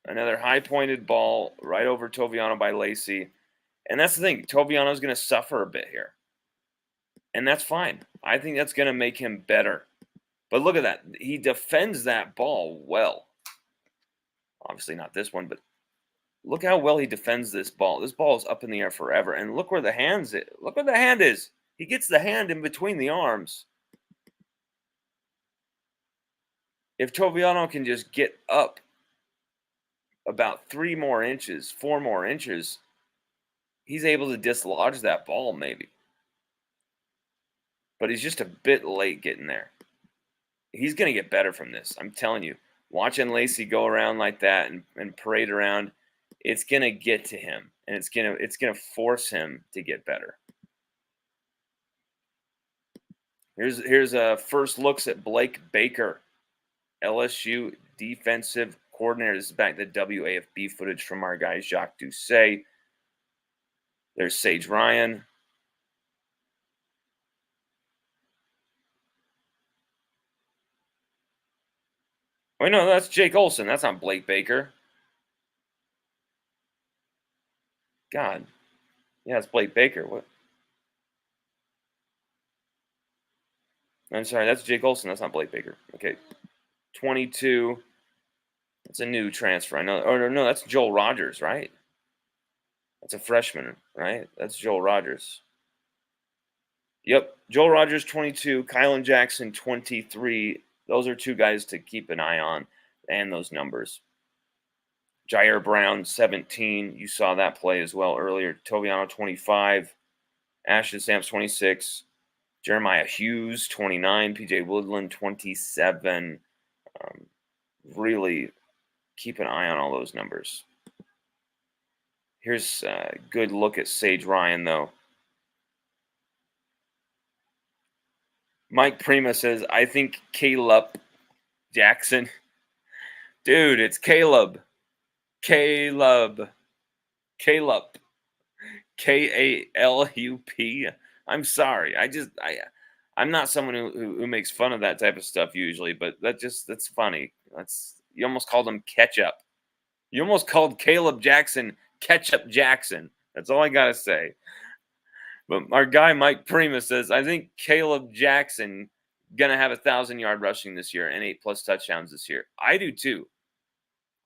Another high-pointed ball right over Toviano by Lacey. And that's the thing. Toviano's going to suffer a bit here. And that's fine. I think that's going to make him better. But look at that. He defends that ball well. Obviously not this one, but look how well he defends this ball. This ball is up in the air forever. And look where the hand's is. Look where the hand is. He gets the hand in between the arms. If Toviano can just get up about 3 more inches, 4 more inches, he's able to dislodge that ball maybe. But he's just a bit late getting there. He's going to get better from this. I'm telling you. Watching Lacey go around like that and parade around, it's going to get to him. And it's going to force him to get better. Here's first looks at Blake Baker, LSU defensive coordinator. This is back to WAFB footage from our guy Jacques Doucet. There's Sage Ryan. Wait, no, that's Jake Olson. That's not Blake Baker. God. Yeah, it's Blake Baker. What? I'm sorry, that's Jake Olson. That's not Blake Baker. Okay. 22. That's a new transfer. I know. Or no, that's Joel Rogers, right? That's a freshman, right? That's Joel Rogers. Yep. Joel Rogers, 22. Kylan Jackson, 23. Those are 2 guys to keep an eye on, and those numbers. Jair Brown, 17. You saw that play as well earlier. Toviano, 25. Ashton Stamps, 26. Jeremiah Hughes, 29. PJ Woodland, 27. Really keep an eye on all those numbers. Here's a good look at Sage Ryan, though. Mike Prima says, I think Caleb Jackson. Dude, it's Caleb. Caleb. K-A-L-U-P. I'm sorry. I'm not someone who makes fun of that type of stuff usually, but that's funny. You almost called him Ketchup. You almost called Caleb Jackson Ketchup Jackson. That's all I gotta say. But our guy Mike Prima says, I think Caleb Jackson gonna have 1,000-yard rushing this year and 8+ touchdowns this year. I do too.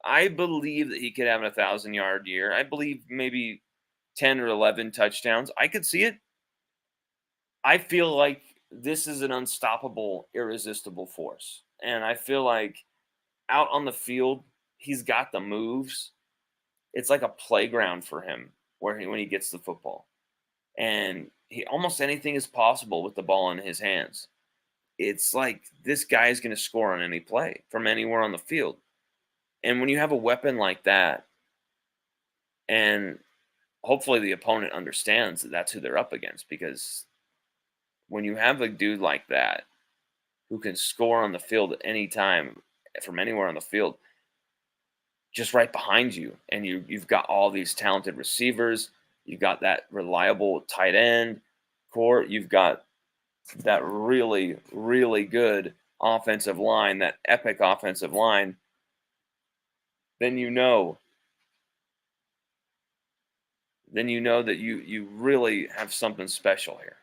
I believe that he could have a 1,000-yard year. I believe maybe 10 or 11 touchdowns. I could see it. I feel like this is an unstoppable, irresistible force. And I feel like out on the field, he's got the moves. It's like a playground for him when he gets the football. And almost anything is possible with the ball in his hands. It's like this guy is going to score on any play from anywhere on the field. And when you have a weapon like that, and hopefully the opponent understands that that's who they're up against, because when you have a dude like that who can score on the field at any time from anywhere on the field, just right behind you, and you've got all these talented receivers, you've got that reliable tight end core, you've got that really, really good offensive line, that epic offensive line, then you know that you really have something special here.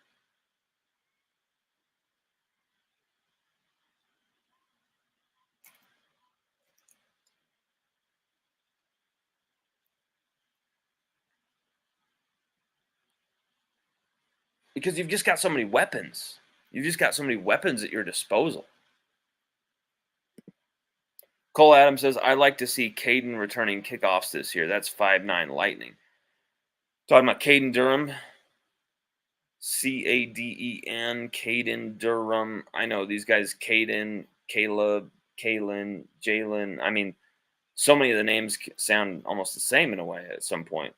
Because you've just got so many weapons. You've just got so many weapons at your disposal. Cole Adams says, I'd like to see Caden returning kickoffs this year. That's 5'9" Lightning. Talking about Caden Durham. C-A-D-E-N, Caden Durham. I know these guys, Caden, Caleb, Kalen, Jalen. I mean, so many of the names sound almost the same in a way at some point.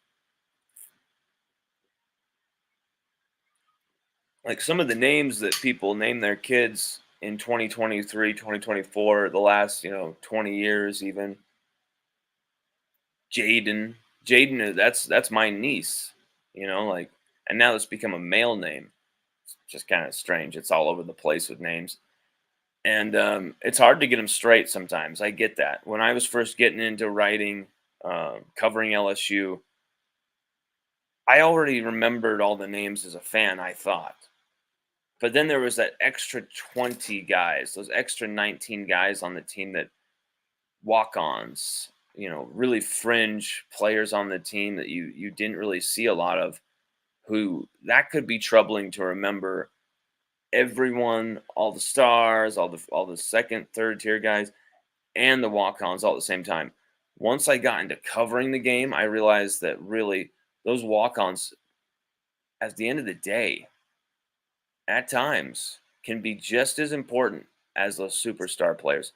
Like some of the names that people name their kids in 2023, 2024, the last, 20 years even. Jaden, that's my niece, and now it's become a male name. It's just kind of strange. It's all over the place with names. And it's hard to get them straight sometimes. I get that. When I was first getting into writing, covering LSU, I already remembered all the names as a fan, I thought. But then there was that extra 20 guys, those extra 19 guys on the team that walk-ons, really fringe players on the team that you didn't really see a lot of, who that could be troubling to remember everyone, all the stars, all the second, third tier guys, and the walk-ons all at the same time. Once I got into covering the game, I realized that really those walk-ons, at the end of the day, at times can be just as important as those superstar players.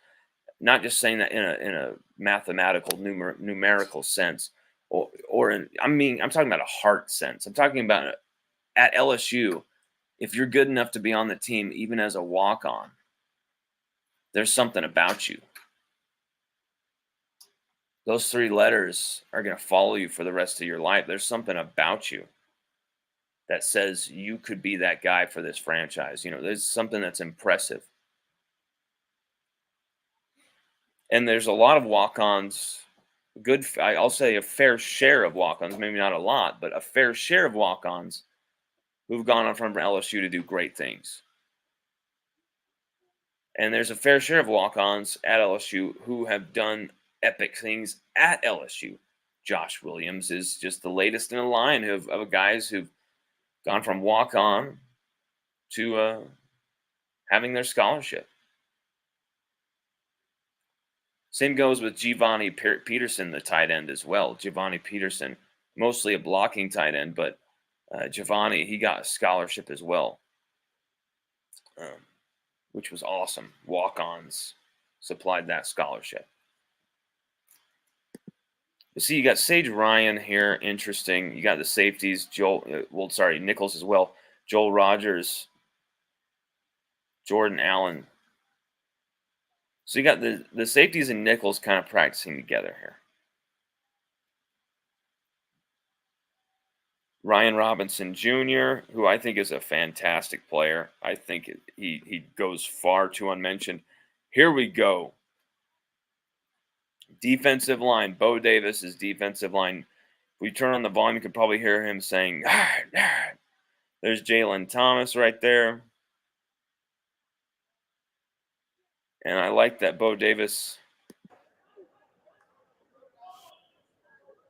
Not just saying that in a mathematical numerical sense, or I'm talking about a heart sense. I'm talking about at LSU. If you're good enough to be on the team, even as a walk-on, there's something about you. Those three letters are going to follow you for the rest of your life. There's something about you that says you could be that guy for this franchise. There's something that's impressive. And there's a lot of walk-ons, I'll say a fair share of walk-ons, maybe not a lot, but a fair share of walk-ons who've gone on from LSU to do great things. And there's a fair share of walk-ons at LSU who have done epic things at LSU. Josh Williams is just the latest in a line of guys who've gone from walk-on to having their scholarship. Same goes with Giovanni Peterson, the tight end as well. Giovanni Peterson, mostly a blocking tight end, but Giovanni, he got a scholarship as well, which was awesome. Walk-ons supplied that scholarship. You see, you got Sage Ryan here, interesting. You got the safeties, Nichols as well. Joel Rogers, Jordan Allen. So you got the safeties and Nichols kind of practicing together here. Ryan Robinson Jr., who I think is a fantastic player. I think he goes far too unmentioned. Here we go. Defensive line, Bo Davis's defensive line. If we turn on the volume, you could probably hear him saying, there's Jalen Thomas right there. And I like that Bo Davis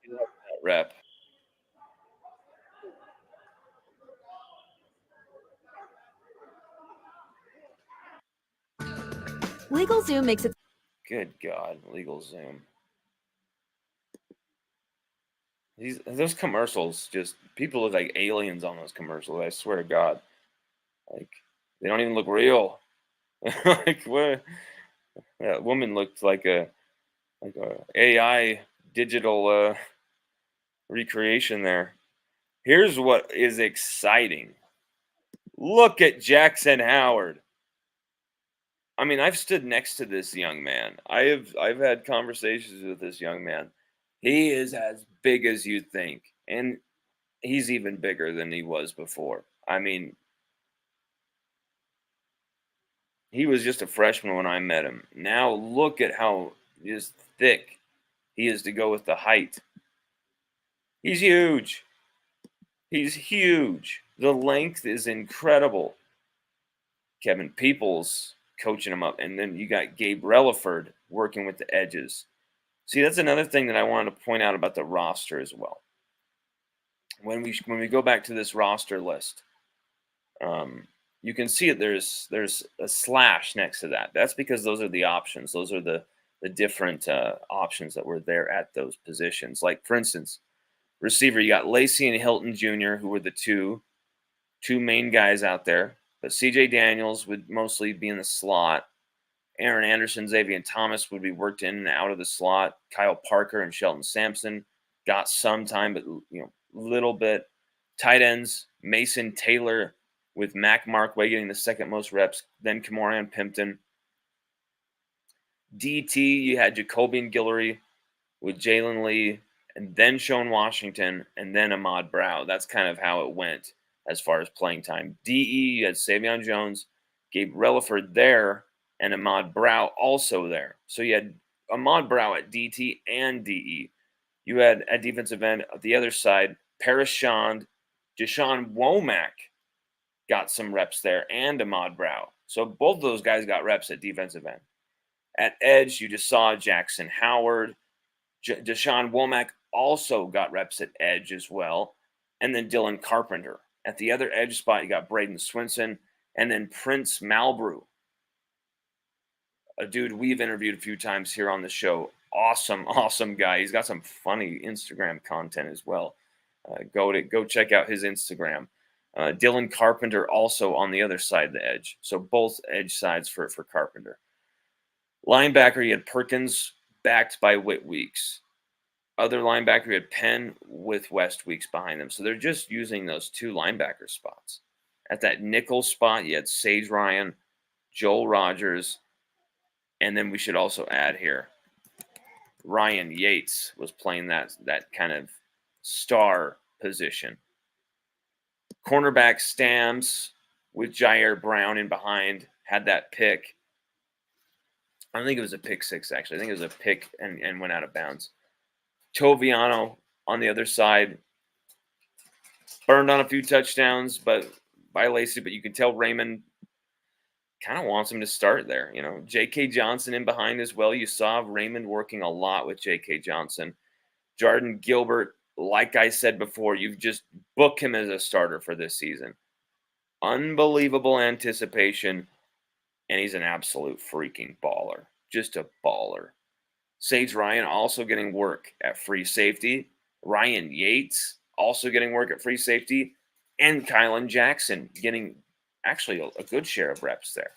that rep. LegalZoom makes it. Good God, LegalZoom. Those commercials, just people look like aliens on those commercials. I swear to God, like they don't even look real. Like what? That woman looked like a AI digital recreation there. Here's what is exciting. Look at Jackson Howard. I mean, I've stood next to this young man. I've had conversations with this young man. He is as big as you think, and he's even bigger than he was before. I mean, he was just a freshman when I met him. Now look at how just thick he is to go with the height. He's huge. He's huge. The length is incredible. Kevin Peoples coaching him up, and then you got Gabe Relaford working with the edges. See, that's another thing that I wanted to point out about the roster as well. When we go back to this roster list, you can see it. There's a slash next to that. That's because those are the options. Those are the different options that were there at those positions. Like, for instance, receiver, you got Lacey and Hilton Jr., who were the two main guys out there. But C.J. Daniels would mostly be in the slot. Aaron Anderson, Xavier Thomas would be worked in and out of the slot. Kyle Parker and Shelton Sampson got some time, but little bit. Tight ends, Mason Taylor with Mac Markway getting the second most reps, then Kamorian Pimpton. DT, you had Jacobian Guillory with Jalen Lee, and then Sean Washington, and then Ahmad Brow. That's kind of how it went as far as playing time. DE, you had Savion Jones, Gabe Relaford there, and Ahmad Brow also there. So you had Ahmad Brow at DT and DE. You had at defensive end the other side, Paris Shand, Deshaun Womack got some reps there, and Ahmad Brow. So both of those guys got reps at defensive end. At edge, you just saw Jackson Howard. Deshaun Womack also got reps at edge as well. And then Dylan Carpenter. At the other edge spot, you got Braden Swinson and then Prince Malbrew, a dude we've interviewed a few times here on the show. Awesome, awesome guy. He's got some funny Instagram content as well. Go check out his Instagram. Dylan Carpenter also on the other side of the edge. So both edge sides for Carpenter. Linebacker, you had Perkins backed by Whit Weeks. Other linebacker, you had Penn with West Weeks behind them. So they're just using those two linebacker spots. At that nickel spot, you had Sage Ryan, Joel Rogers, and then we should also add here, Ryan Yates was playing that kind of star position. Cornerback Stams with Jair Brown in behind had that pick. I don't think it was a pick six, actually. I think it was a pick and went out of bounds. Toviano on the other side burned on a few touchdowns by Lacey, but you can tell Raymond kind of wants him to start there. You know, J.K. Johnson in behind as well. You saw Raymond working a lot with J.K. Johnson. Jordan Gilbert, like I said before, you've just booked him as a starter for this season. Unbelievable anticipation, and he's an absolute freaking baller. Just a baller. Sage Ryan also getting work at free safety. Ryan Yates also getting work at free safety. And Kylan Jackson getting actually a good share of reps there.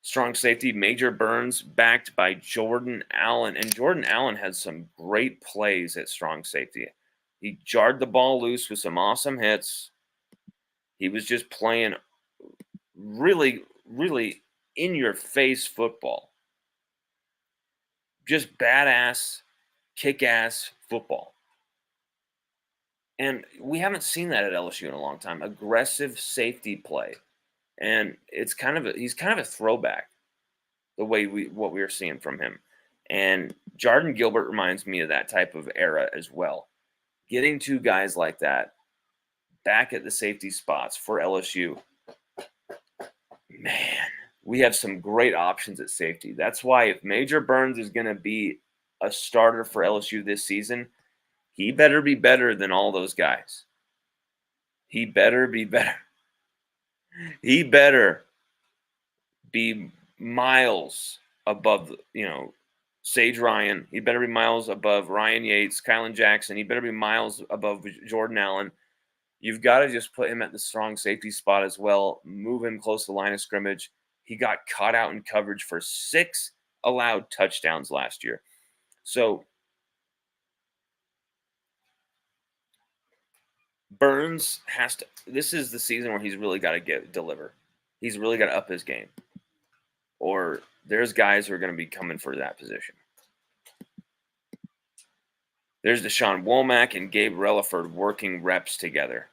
Strong safety, Major Burns, backed by Jordan Allen. And Jordan Allen had some great plays at strong safety. He jarred the ball loose with some awesome hits. He was just playing really, really in-your-face football. Just badass, kick-ass football. And we haven't seen that at LSU in a long time. Aggressive safety play. And he's kind of a throwback, the way what we are seeing from him. And Jordan Gilbert reminds me of that type of era as well. Getting two guys like that back at the safety spots for LSU. Man, we have some great options at safety. That's why if Major Burns is going to be a starter for LSU this season, he better be better than all those guys. He better be better. He better be miles above, Sage Ryan. He better be miles above Ryan Yates, Kylan Jackson. He better be miles above Jordan Allen. You've got to just put him at the strong safety spot as well. Move him close to the line of scrimmage. He got caught out in coverage for 6 allowed touchdowns last year. So Burns has to. This is the season where he's really got to deliver. He's really got to up his game. Or there's guys who are going to be coming for that position. There's Deshaun Womack and Gabe Relaford working reps together.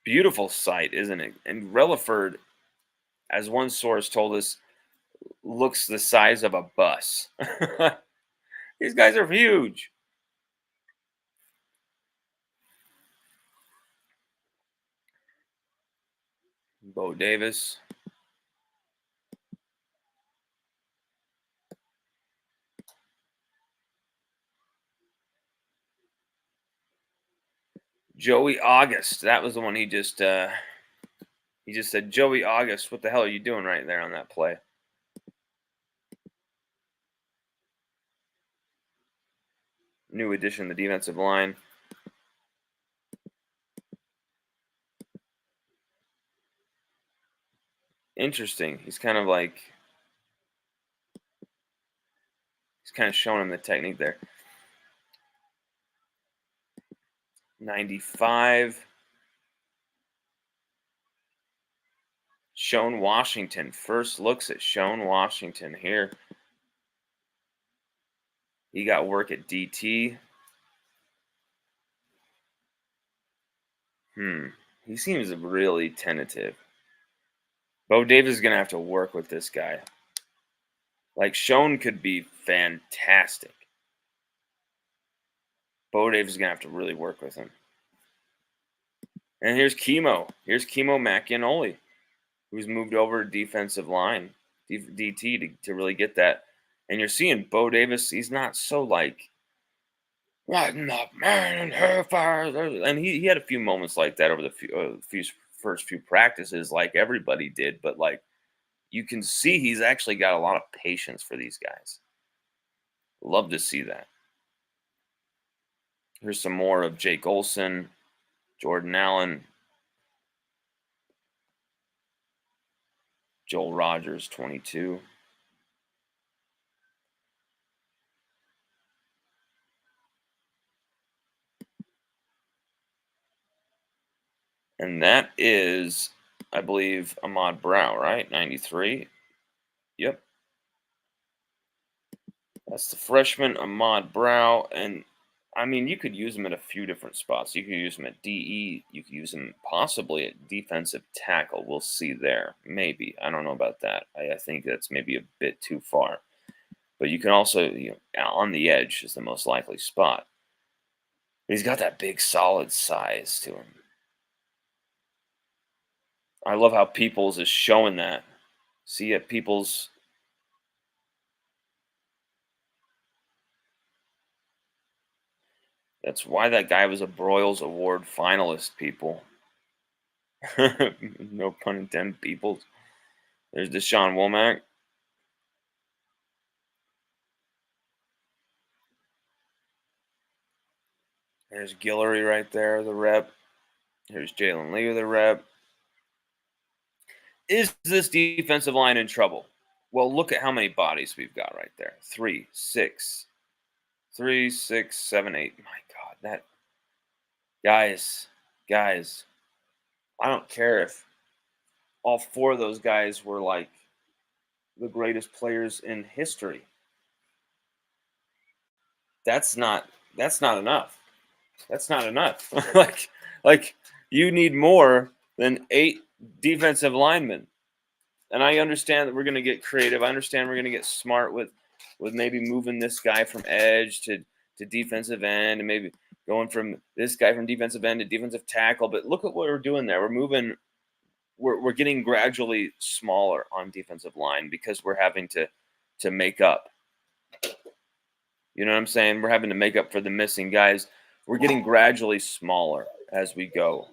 Beautiful sight, isn't it? And Relaford, as one source told us, looks the size of a bus. These guys are huge. Bo Davis. Joey August. That was the one he just said, Joey August, what the hell are you doing right there on that play? New addition to the defensive line. Interesting. He's kind of showing him the technique there. 95. Sean Washington. First looks at Sean Washington here. He got work at DT. He seems really tentative. Bo Davis is going to have to work with this guy. Like, Schoen could be fantastic. Bo Davis is going to have to really work with him. And here's Chemo. Here's Chemo Macchianoli, who's moved over to defensive line, DT, to really get that. And you're seeing Bo Davis, he's not so like, lighten up, man, and hellfire. And he had a few moments like that over the first few practices, like everybody did. But, like, you can see he's actually got a lot of patience for these guys. Love to see that. Here's some more of Jake Olson, Jordan Allen, Joel Rogers, 22. And that is, I believe, Ahmad Brow, right? 93. Yep. That's the freshman, Ahmad Brow. And, I mean, you could use him at a few different spots. You could use him at DE. You could use him possibly at defensive tackle. We'll see there. Maybe. I don't know about that. I think that's maybe a bit too far. But you can also, on the edge is the most likely spot. He's got that big, solid size to him. I love how Peoples is showing that. See at Peoples. That's why that guy was a Broyles Award finalist, people. No pun intended, Peoples. There's Deshaun Womack. There's Guillory right there, the rep. Here's Jalen Lee, the rep. Is this defensive line in trouble? Well, look at how many bodies we've got right there. 3, 6, 3, 6, 7, 8. My God, that guys, I don't care if all 4 of those guys were like the greatest players in history. That's not enough. That's not enough. like you need more than 8 defensive linemen. And I understand that we're going to get creative. I understand we're going to get smart with maybe moving this guy from edge to defensive end, and maybe going from this guy from defensive end to defensive tackle. But look at what we're doing there. We're moving. We're getting gradually smaller on defensive line because we're having to make up. You know what I'm saying? We're having to make up for the missing guys. We're getting gradually smaller as we go.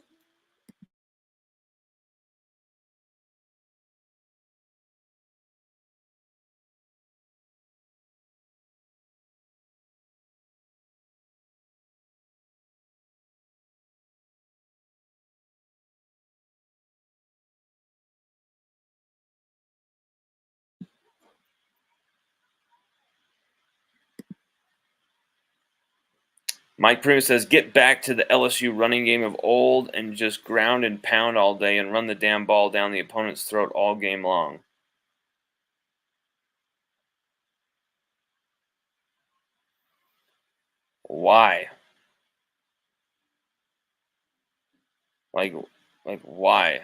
Mike Prima says, get back to the LSU running game of old and just ground and pound all day and run the damn ball down the opponent's throat all game long. Why? Like why?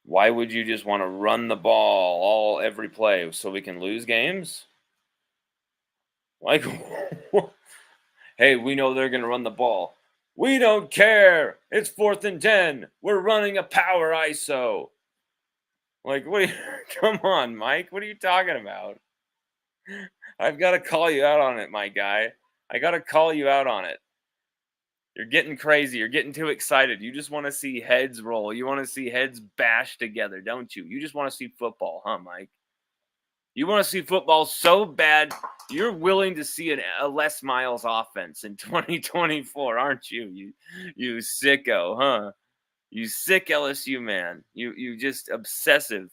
Why would you just want to run the ball every play so we can lose games? Like, hey, we know they're going to run the ball. We don't care. It's 4th and 10. We're running a power ISO. Like, what? Come on, Mike. What are you talking about? I've got to call you out on it, my guy. I got to call you out on it. You're getting crazy. You're getting too excited. You just want to see heads roll. You want to see heads bash together, don't you? You just want to see football, huh, Mike? You want to see football so bad, you're willing to see a Les Miles offense in 2024, aren't you? You sicko, huh? You sick LSU man. You just obsessive.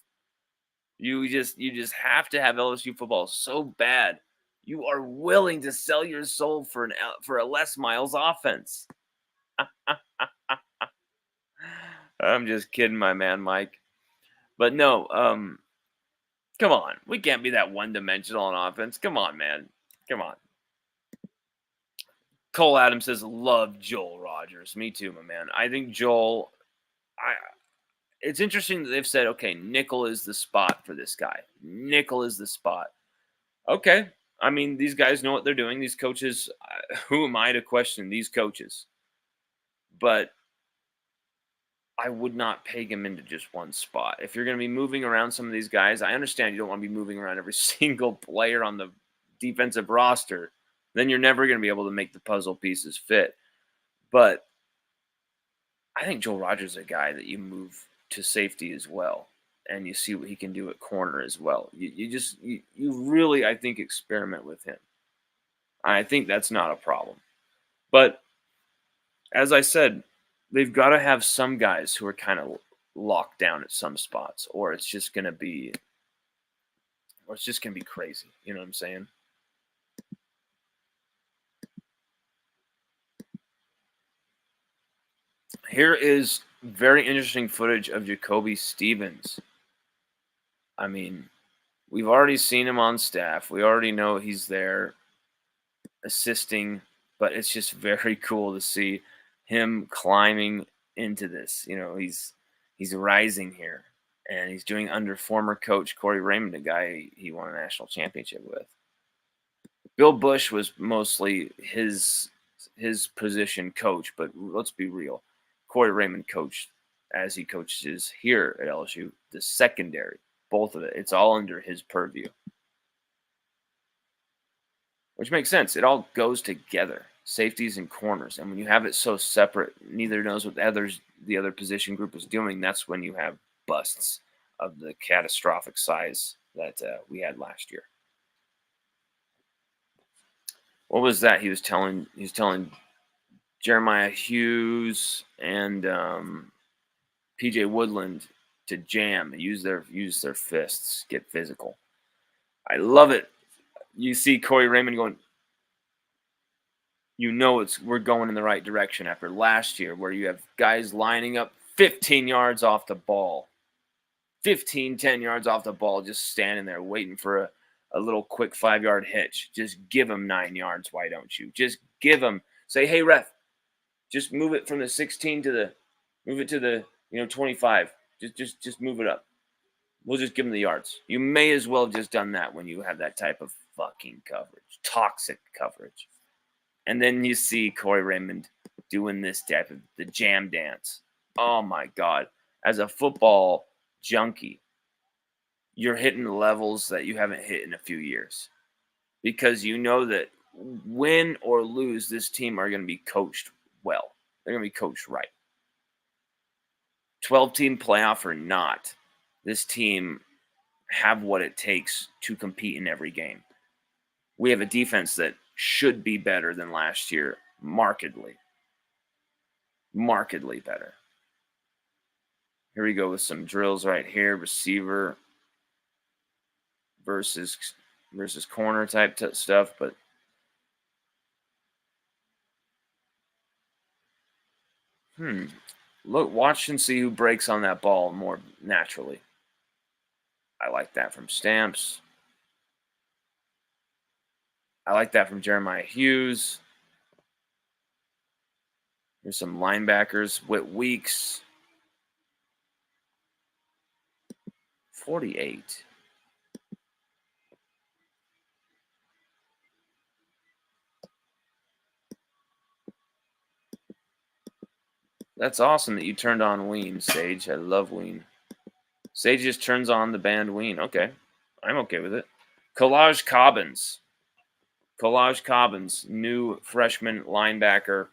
You just have to have LSU football so bad. You are willing to sell your soul for a Les Miles offense. I'm just kidding, my man, Mike. But no, come on. We can't be that one-dimensional on offense. Come on, man. Come on. Cole Adams says, love Joel Rogers. Me too, my man. I think Joel, it's interesting that they've said, okay, nickel is the spot for this guy. Nickel is the spot. Okay. I mean, these guys know what they're doing. These coaches, who am I to question these coaches? But I would not peg him into just one spot. If you're going to be moving around some of these guys, I understand you don't want to be moving around every single player on the defensive roster. Then you're never going to be able to make the puzzle pieces fit. But I think Joel Rogers is a guy that you move to safety as well, and you see what he can do at corner as well. You really, I think, experiment with him. I think that's not a problem. But as I said, they've got to have some guys who are kind of locked down at some spots, or it's just going to be crazy. You know what I'm saying? Here is very interesting footage of Jacoby Stevens. I mean, we've already seen him on staff. We already know he's there assisting, but it's just very cool to see him climbing into this. You know, he's rising here, and he's doing under former coach Corey Raymond, a guy he won a national championship with. Bill Bush was mostly his position coach, but let's be real. Corey Raymond coached, as he coaches here at LSU, the secondary, both of it. It's all under his purview, which makes sense. It all goes together, safeties and corners. And when you have it so separate, neither knows what the other position group is doing. That's when you have busts of the catastrophic size that we had last year. What was that he was telling Jeremiah Hughes and PJ Woodland to jam, use their fists, get physical. I love it. You see Corey Raymond going, you know, we're going in the right direction after last year where you have guys lining up 15 yards off the ball, 10 yards off the ball, just standing there waiting for a little quick 5-yard hitch. Just give them 9 yards. Why don't you? Just give them, say, hey, ref, just move it from the 16 to the 25. Just move it up. We'll just give them the yards. You may as well have just done that when you have that type of fucking coverage, toxic coverage. And then you see Corey Raymond doing this type of the jam dance. Oh my God. As a football junkie, you're hitting levels that you haven't hit in a few years. Because you know that win or lose, this team are going to be coached well. They're going to be coached right. 12-team playoff or not, this team have what it takes to compete in every game. We have a defense that should be better than last year, markedly better. Here we go with some drills right here, receiver versus corner type stuff, but look, watch and see who breaks on that ball more naturally. I like that from Stamps. I like that from Jeremiah Hughes. There's some linebackers. Whit Weeks. 48. That's awesome that you turned on Ween, Sage. I love Ween. Sage just turns on the band Ween. Okay. I'm okay with it. Collage Cobbins, new freshman linebacker.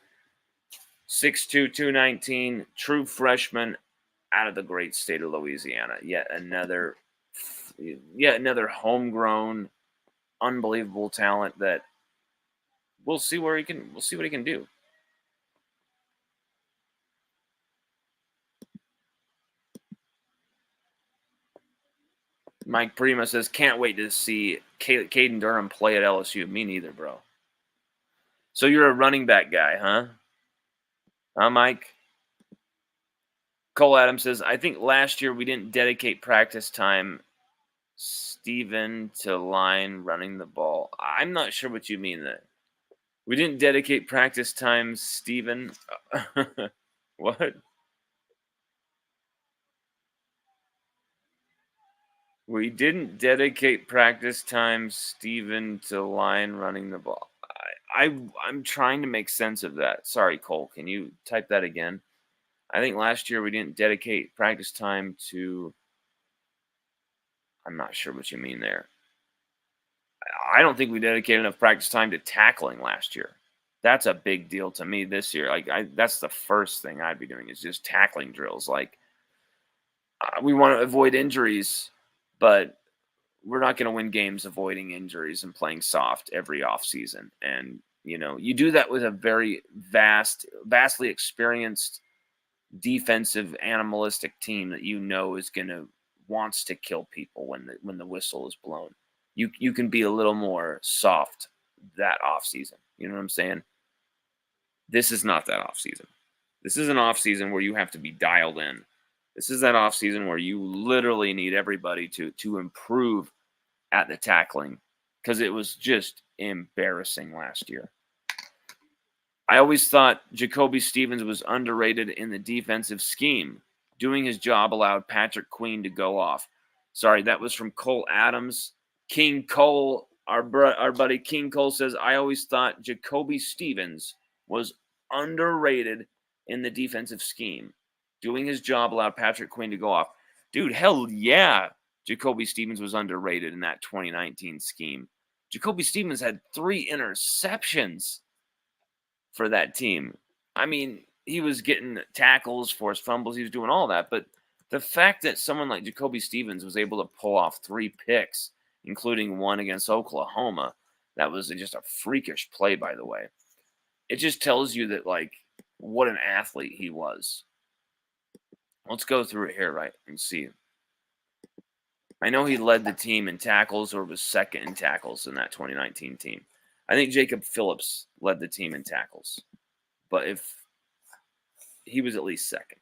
6'2", 219, true freshman out of the great state of Louisiana. Yet another homegrown, unbelievable talent that we'll see what he can do. Mike Prima says, can't wait to see Caden Durham play at LSU. Me neither, bro. So you're a running back guy, huh? Huh, Mike? Cole Adams says, I think last year we didn't dedicate practice time, Steven, to line running the ball. I'm not sure what you mean there. We didn't dedicate practice time, Steven. What? We didn't dedicate practice time, Steven, to line running the ball. I'm trying to make sense of that. Sorry, Cole. Can you type that again? I think last year we didn't dedicate practice time to. I'm not sure what you mean there. I don't think we dedicated enough practice time to tackling last year. That's a big deal to me this year. That's the first thing I'd be doing is just tackling drills. We want to avoid injuries, but we're not going to win games avoiding injuries and playing soft every offseason. And, you do that with a very vastly experienced defensive animalistic team that is going to wants to kill people when the whistle is blown. You can be a little more soft that offseason. You know what I'm saying? This is not that offseason. This is an offseason where you have to be dialed in. This is that offseason where you literally need everybody to improve at the tackling because it was just embarrassing last year. I always thought Jacoby Stevens was underrated in the defensive scheme. Doing his job allowed Patrick Queen to go off. Sorry, that was from Cole Adams. King Cole, our buddy King Cole says, I always thought Jacoby Stevens was underrated in the defensive scheme. Doing his job allowed Patrick Queen to go off. Dude, hell yeah, Jacoby Stevens was underrated in that 2019 scheme. Jacoby Stevens had 3 interceptions for that team. I mean, he was getting tackles, forced fumbles, he was doing all that. But the fact that someone like Jacoby Stevens was able to pull off 3 picks, including one against Oklahoma, that was just a freakish play, by the way. It just tells you that, what an athlete he was. Let's go through it here, right, and see. I know he led the team in tackles or was second in tackles in that 2019 team. I think Jacob Phillips led the team in tackles, but if he was at least second.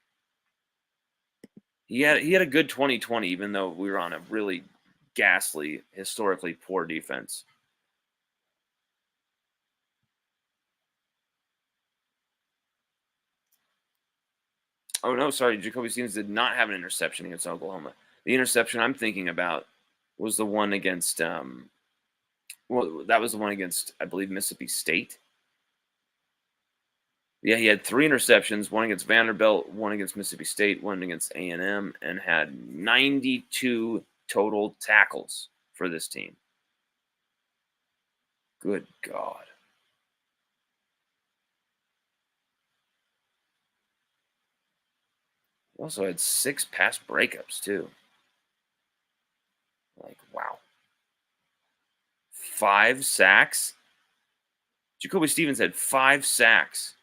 He had a good 2020, even though we were on a really ghastly, historically poor defense. Oh, no, sorry. Jacoby Stevens did not have an interception against Oklahoma. The interception I'm thinking about was the one against, that was the one against, I believe, Mississippi State. Yeah, he had 3 interceptions, one against Vanderbilt, one against Mississippi State, one against A&M, and had 92 total tackles for this team. Good God. He also had 6 pass breakups, too. Wow. 5 sacks? Jacoby Stevens had 5 sacks.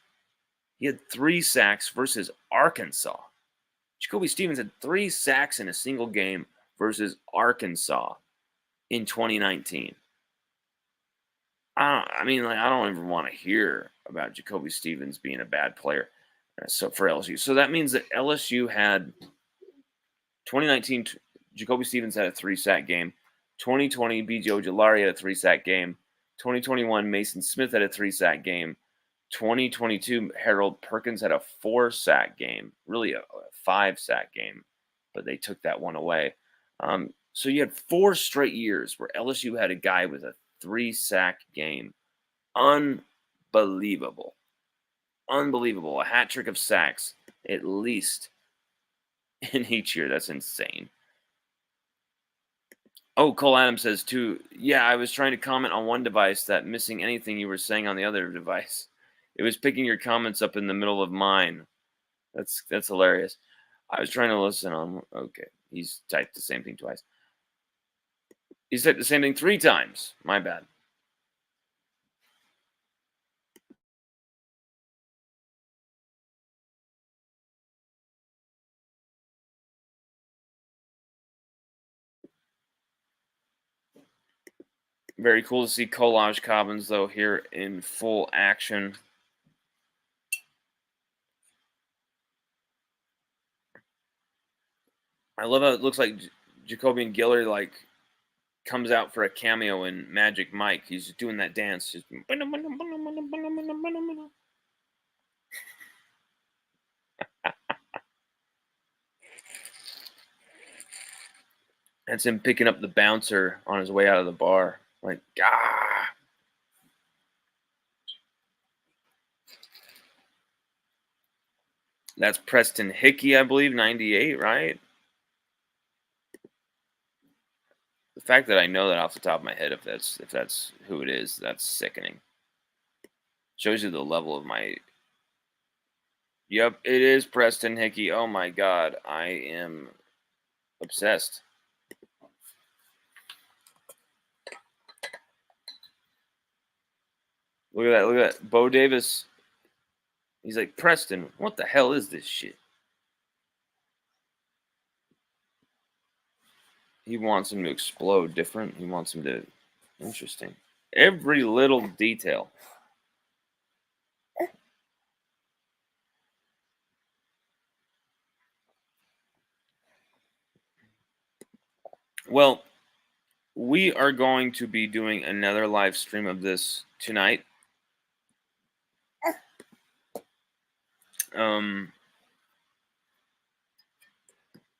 He had 3 sacks versus Arkansas. Jacoby Stevens had 3 sacks in a single game versus Arkansas in 2019. I don't even want to hear about Jacoby Stevens being a bad player. So for LSU. So that means that LSU had 2019, Jacoby Stevens had a 3-sack game. 2020, B.J. Ojulari had a 3-sack game. 2021, Mason Smith had a 3-sack game. 2022, Harold Perkins had a 4-sack game, really a 5-sack game, but they took that one away. So you had 4 straight years where LSU had a guy with a 3-sack game. Unbelievable. Unbelievable. A hat trick of sacks, at least in each year. That's insane. Oh, Cole Adams says, too, yeah, I was trying to comment on one device that missing anything you were saying on the other device. It was picking your comments up in the middle of mine. That's hilarious. I was trying to listen on. Okay, he's typed the same thing twice. He's typed the same thing 3 times. My bad. Very cool to see Collage Cobbins, though, here in full action. I love how it looks like Jacoby and Guillory, comes out for a cameo in Magic Mike. He's doing that dance. Just that's him picking up the bouncer on his way out of the bar. Like, ah. That's Preston Hickey, I believe, 98, right? The fact that I know that off the top of my head, if that's who it is, that's sickening. Shows you the level of my. Yep, it is Preston Hickey. Oh my God, I am obsessed. Look at that! Look at that! Bo Davis. He's like, Preston, what the hell is this shit? He wants him to explode different. He wants him to. Interesting. Every little detail. Well, we are going to be doing another live stream of this tonight.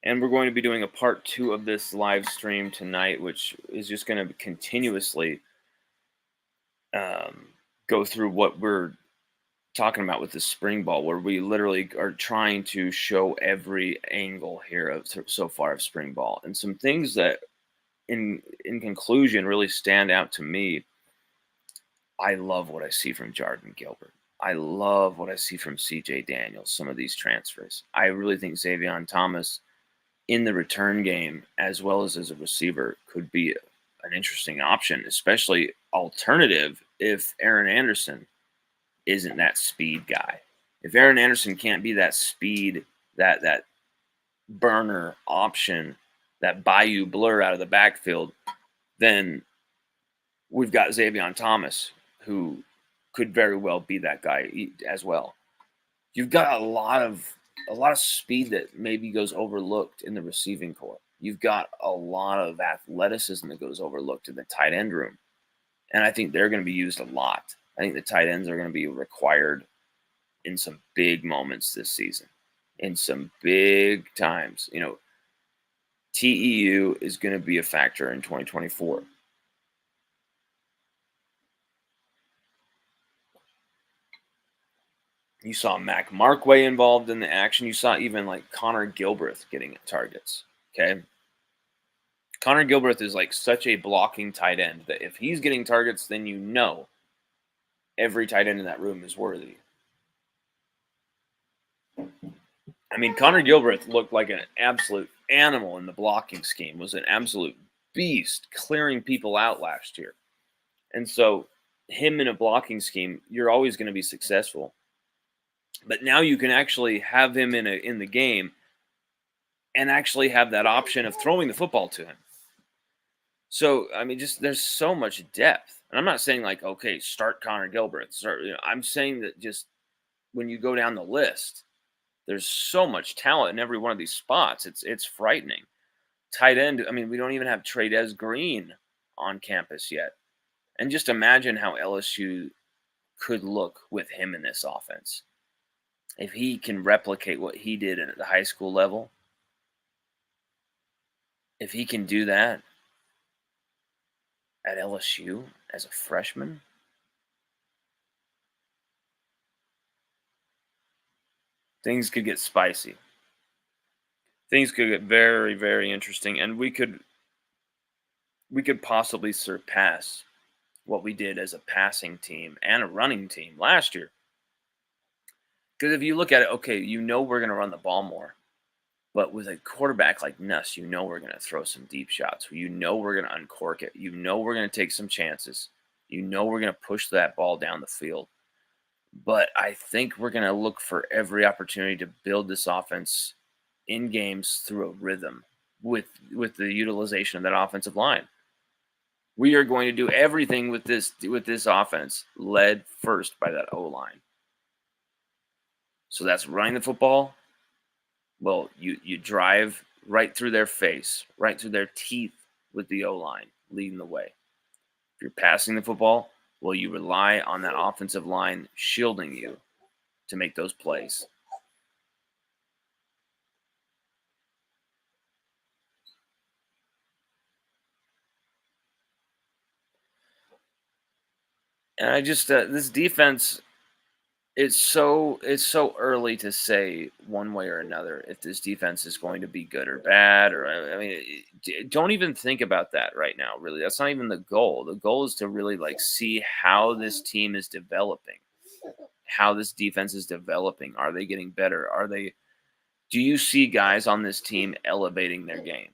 And we're going to be doing a part 2 of this live stream tonight, which is just going to continuously go through what we're talking about with the spring ball, where we literally are trying to show every angle here of so far of spring ball, and some things that in conclusion really stand out to me. I love what I see from Jordan Gilbert. I love what I see from CJ Daniels, some of these transfers. I really think Xavier Thomas in the return game, as well as a receiver, could be an interesting option, especially alternative if Aaron Anderson isn't that speed guy. If Aaron Anderson can't be that speed, that burner option, that Bayou blur out of the backfield, then we've got Xavier Thomas, who could very well be that guy as well. You've got a lot of speed that maybe goes overlooked in the receiving corps. You've got a lot of athleticism that goes overlooked in the tight end room. And I think they're going to be used a lot. I think the tight ends are going to be required in some big moments this season, in some big times. You know, TEU is going to be a factor in 2024. You saw Mac Markway involved in the action. You saw even like Connor Gilbreth getting targets. Okay. Connor Gilbreth is like such a blocking tight end that if he's getting targets, then you know every tight end in that room is worthy. I mean, Connor Gilbreth looked like an absolute animal in the blocking scheme, was an absolute beast, clearing people out last year. And so him in a blocking scheme, you're always going to be successful. But now you can actually have him in the game and actually have that option of throwing the football to him. So, I mean, just there's so much depth. And I'm not saying like, okay, start Connor Gilbreth. I'm saying that just when you go down the list, there's so much talent in every one of these spots. It's frightening. Tight end, I mean, we don't even have Trey'Dez Green on campus yet. And just imagine how LSU could look with him in this offense. If he can replicate what he did at the high school level, if he can do that at LSU as a freshman, things could get spicy. Things could get very, very interesting, and we could possibly surpass what we did as a passing team and a running team last year. Because if you look at it, okay, you know we're going to run the ball more. But with a quarterback like Nuss, you know we're going to throw some deep shots. You know we're going to uncork it. You know we're going to take some chances. You know we're going to push that ball down the field. But I think we're going to look for every opportunity to build this offense in games through a rhythm with the utilization of that offensive line. We are going to do everything with this offense led first by that O-line. So that's running the football. Well, you drive right through their face, right through their teeth with the O-line. leading the way. If you're passing the football, will you rely on that offensive line shielding you to make those plays? And I just this defense, it's so early to say one way or another if this defense is going to be good or bad. Or I mean, don't even think about that right now. Really, that's not even the goal. The goal is to really like see how this team is developing, how this defense is developing. Are they getting better? Are they? Do you see guys on this team elevating their game?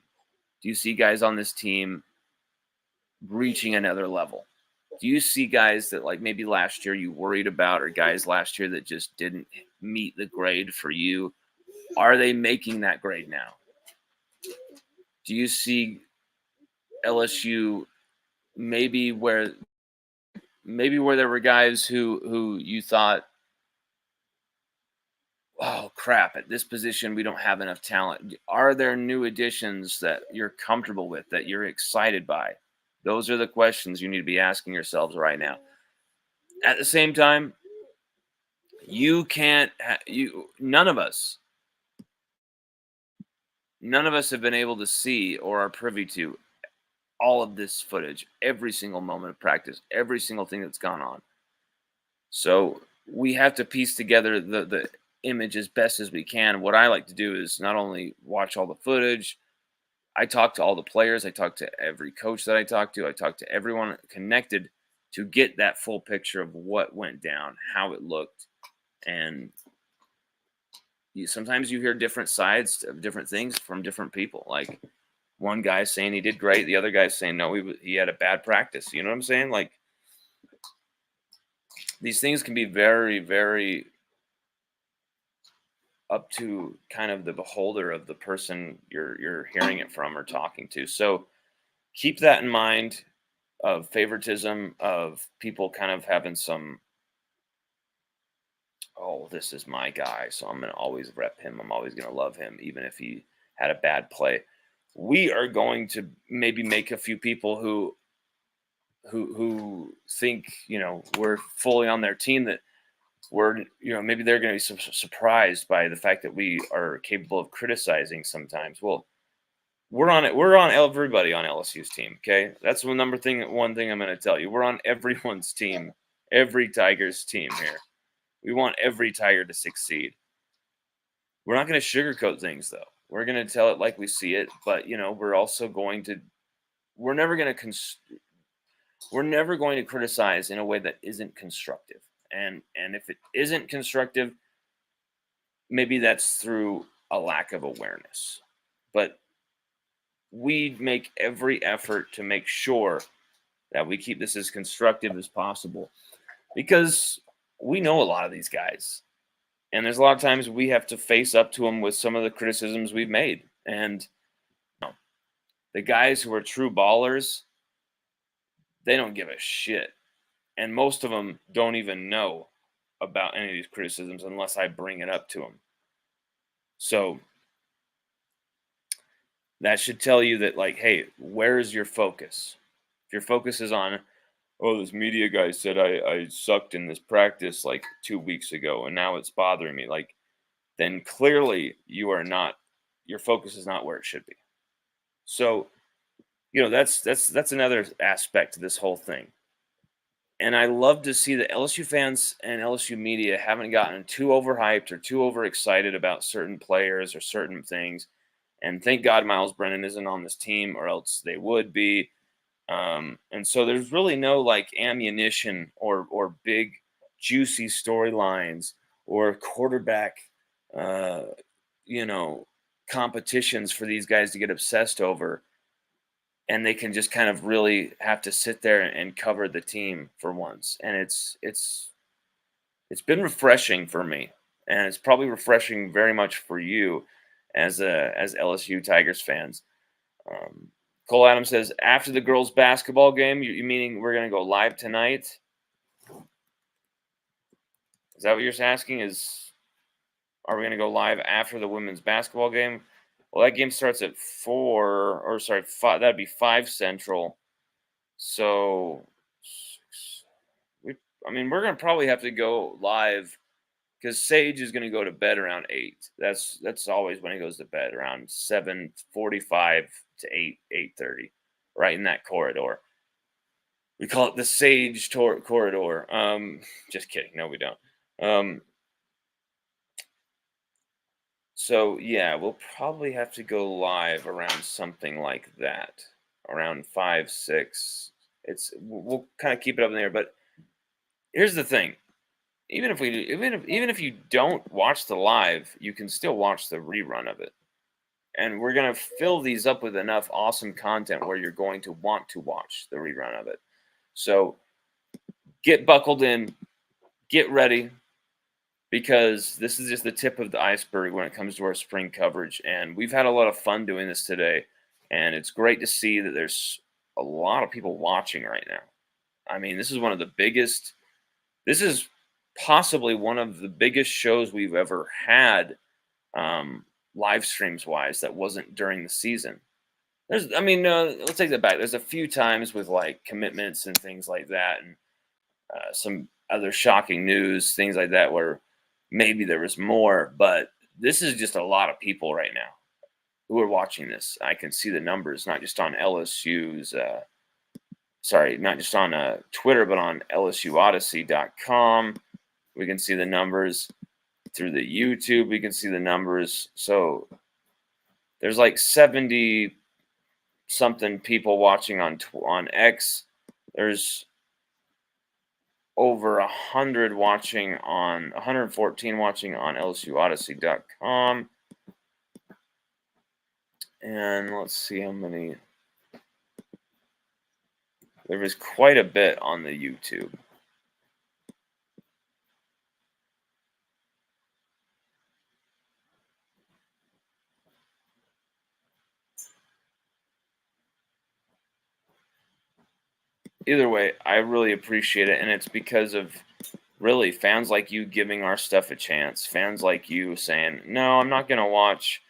Do you see guys on this team reaching another level? Do you see guys that like maybe last year you worried about, or guys last year that just didn't meet the grade for you? Are they making that grade now? Do you see LSU maybe where there were guys who you thought, oh crap, at this position we don't have enough talent? Are there new additions that you're comfortable with, that you're excited by? Those are the questions you need to be asking yourselves right now. At the same time, you can't none of us have been able to see or are privy to all of this footage, every single moment of practice, every single thing that's gone on. So we have to piece together the image as best as we can. What I like to do is not only watch all the footage, I talk to all the players, I talk to every coach that I talk to everyone connected to get that full picture of what went down, how it looked. And sometimes you hear different sides of different things from different people. Like one guy saying he did great, the other guy saying no, he had a bad practice. You know what I'm saying? Like these things can be very, very up to kind of the beholder of the person you're hearing it from or talking to. So keep that in mind, of favoritism, of people kind of having some, oh, this is my guy, so I'm going to always rep him. I'm always going to love him, even if he had a bad play. We are going to maybe make a few people who think, we're fully on their team, that we're, maybe they're going to be surprised by the fact that we are capable of criticizing sometimes. Well, we're on it. We're on everybody on LSU's team. Okay. That's one thing I'm going to tell you. We're on everyone's team, every Tigers team here. We want every Tiger to succeed. We're not going to sugarcoat things, though. We're going to tell it like we see it. But, we're also going to, we're never going to criticize in a way that isn't constructive. And if it isn't constructive, maybe that's through a lack of awareness. But we make every effort to make sure that we keep this as constructive as possible, because we know a lot of these guys. And there's a lot of times we have to face up to them with some of the criticisms we've made. And the guys who are true ballers, they don't give a shit. And most of them don't even know about any of these criticisms unless I bring it up to them. So that should tell you that, like, hey, where is your focus? If your focus is on, oh, this media guy said I sucked in this practice like 2 weeks ago and now it's bothering me, like, then clearly you are not, your focus is not where it should be. So, that's another aspect to this whole thing. And I love to see that LSU fans and LSU media haven't gotten too overhyped or too overexcited about certain players or certain things. And thank God Miles Brennan isn't on this team, or else they would be. And so there's really no like ammunition or big juicy storylines or quarterback, competitions for these guys to get obsessed over. And they can just kind of really have to sit there and cover the team for once. And it's been refreshing for me, and it's probably refreshing very much for you as LSU Tigers fans. Cole Adams says, after the girls' basketball game, you meaning we're going to go live tonight? Is that what you're asking? Are we going to go live after the women's basketball game? Well, that game starts at 5. That'd be 5 Central. So we, I mean, we're gonna probably have to go live because Sage is gonna go to bed around 8. That's always when he goes to bed, around 7:45 to 8:30, right in that corridor. We call it the Sage corridor. Just kidding. No, we don't. Um, so yeah, we'll probably have to go live around something like that, around 5, 6. We'll kind of keep it up in there. But here's the thing: even if you don't watch the live, you can still watch the rerun of it. And we're gonna fill these up with enough awesome content where you're going to want to watch the rerun of it. So get buckled in, get ready, because this is just the tip of the iceberg when it comes to our spring coverage. And we've had a lot of fun doing this today. And it's great to see that there's a lot of people watching right now. I mean, this is possibly one of the biggest shows we've ever had, live streams wise, that wasn't during the season. Let's take that back. There's a few times with like commitments and things like that, and some other shocking news, things like that, where maybe there was more, but this is just a lot of people right now who are watching this. I can see the numbers, not just on not just on Twitter, but on LSUODYSSEY.com. We can see the numbers through the YouTube. We can see the numbers. So there's like 70 something people watching on X. There's over 114 watching on LSUODYSSEY.com. And let's see how many. There was quite a bit on the YouTube. Either way, I really appreciate it. And it's because of really fans like you giving our stuff a chance. Fans like you saying, no, I'm not going to watch,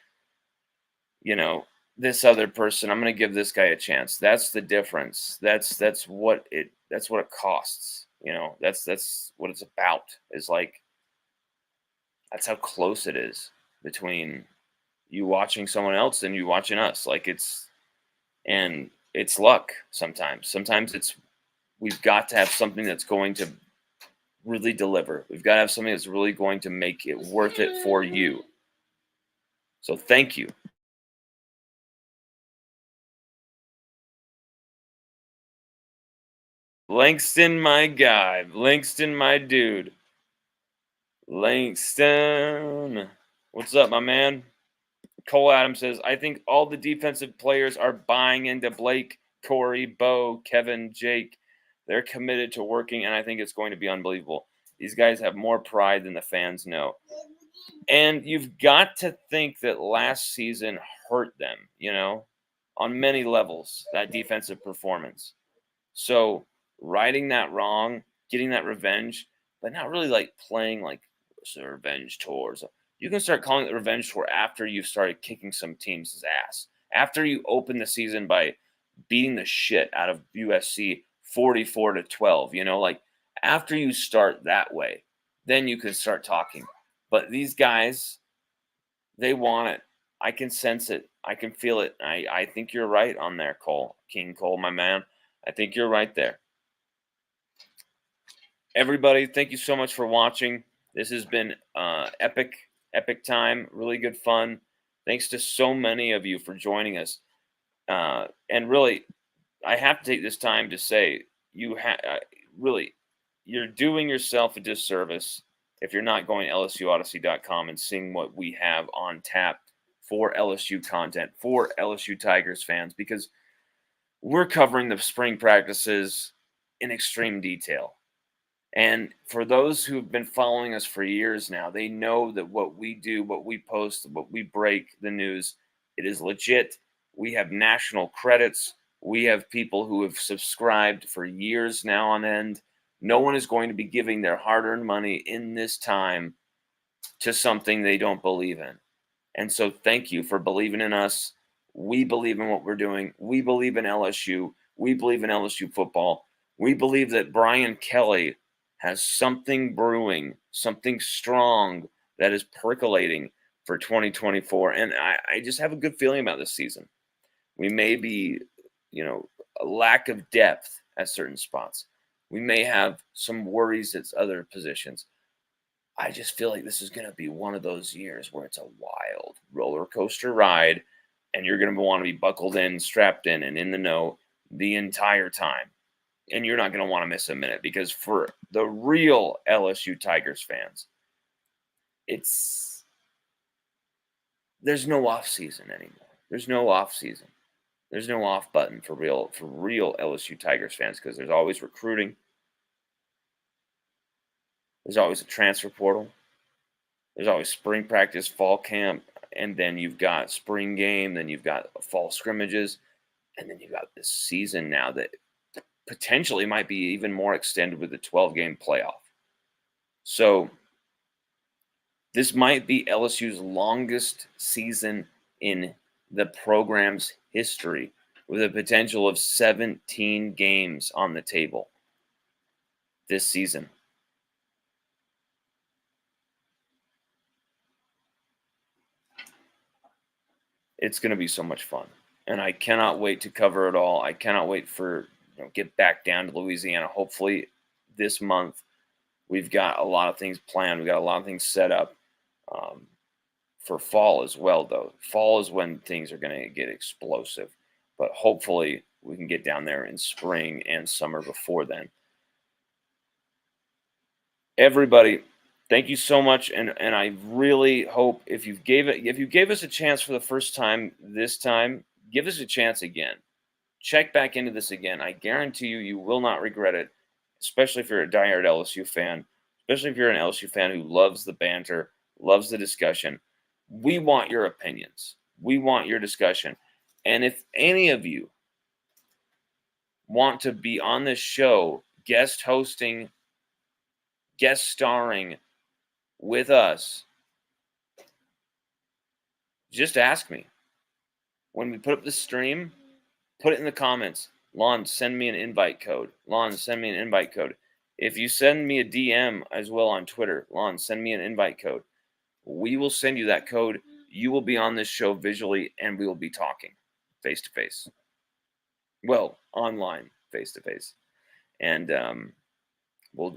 this other person. I'm going to give this guy a chance. That's the difference. That's what it costs. That's what it's about. Is like, that's how close it is between you watching someone else and you watching us. And it's luck sometimes. Sometimes we've got to have something that's going to really deliver. We've got to have something that's really going to make it worth it for you. So thank you. Langston, my guy. Langston, my dude. Langston. What's up, my man? Cole Adams says, I think all the defensive players are buying into Blake, Corey, Bo, Kevin, Jake. They're committed to working, and I think it's going to be unbelievable. These guys have more pride than the fans know. And you've got to think that last season hurt them, on many levels, that defensive performance. So righting that wrong, getting that revenge, but not really like playing like a revenge tour. So you can start calling it revenge tour after you've started kicking some teams' ass. After you open the season by beating the shit out of USC 44-12, like after you start that way, then you can start talking. But these guys, they want it. I can sense it. I can feel it. I think you're right on there, Cole. King Cole, my man. I think you're right there. Everybody, thank you so much for watching. This has been epic time. Really good fun. Thanks to so many of you for joining us. And really, I have to take this time to say, really, you're doing yourself a disservice if you're not going to LSUODYSSEY.com and seeing what we have on tap for LSU content, for LSU Tigers fans, because we're covering the spring practices in extreme detail. And for those who've been following us for years now, they know that what we do, what we post, what we break the news, it is legit. We have national credits. We have people who have subscribed for years now on end. No one is going to be giving their hard-earned money in this time to something they don't believe in. And so thank you for believing in us. We believe in what we're doing. We believe in LSU. We believe in LSU football. We believe that Brian Kelly has something brewing, something strong that is percolating for 2024. And I just have a good feeling about this season. We may be, a lack of depth at certain spots. We may have some worries at other positions. I just feel like this is going to be one of those years where it's a wild roller coaster ride, and you're going to want to be buckled in, strapped in, and in the know the entire time. And you're not going to want to miss a minute, because for the real LSU Tigers fans, there's no off season anymore. There's no off season. There's no off button for real LSU Tigers fans, because there's always recruiting. There's always a transfer portal. There's always spring practice, fall camp, and then you've got spring game, then you've got fall scrimmages, and then you've got this season now that potentially might be even more extended with the 12-game playoff. So this might be LSU's longest season in the program's history, with a potential of 17 games on the table this season. It's going to be so much fun, and I cannot wait to cover it all. I cannot wait for get back down to Louisiana. Hopefully this month. We've got a lot of things planned. We've got a lot of things set up for fall as well, though. Fall is when things are going to get explosive, but hopefully we can get down there in spring and summer before then. Everybody, thank you so much, and I really hope if you gave us a chance for the first time this time, give us a chance again. Check back into this again. I guarantee you will not regret it, especially if you're a diehard LSU fan, especially if you're an LSU fan who loves the banter, loves the discussion. We want your opinions. We want your discussion. And if any of you want to be on this show, guest hosting, guest starring with us, just ask me. When we put up the stream, put it in the comments. Lon, send me an invite code. Lon, send me an invite code. If you send me a DM as well on Twitter, Lon, send me an invite code. We will send you that code. You will be on this show visually, and we will be talking face to face. Well, online, face to face. And we'll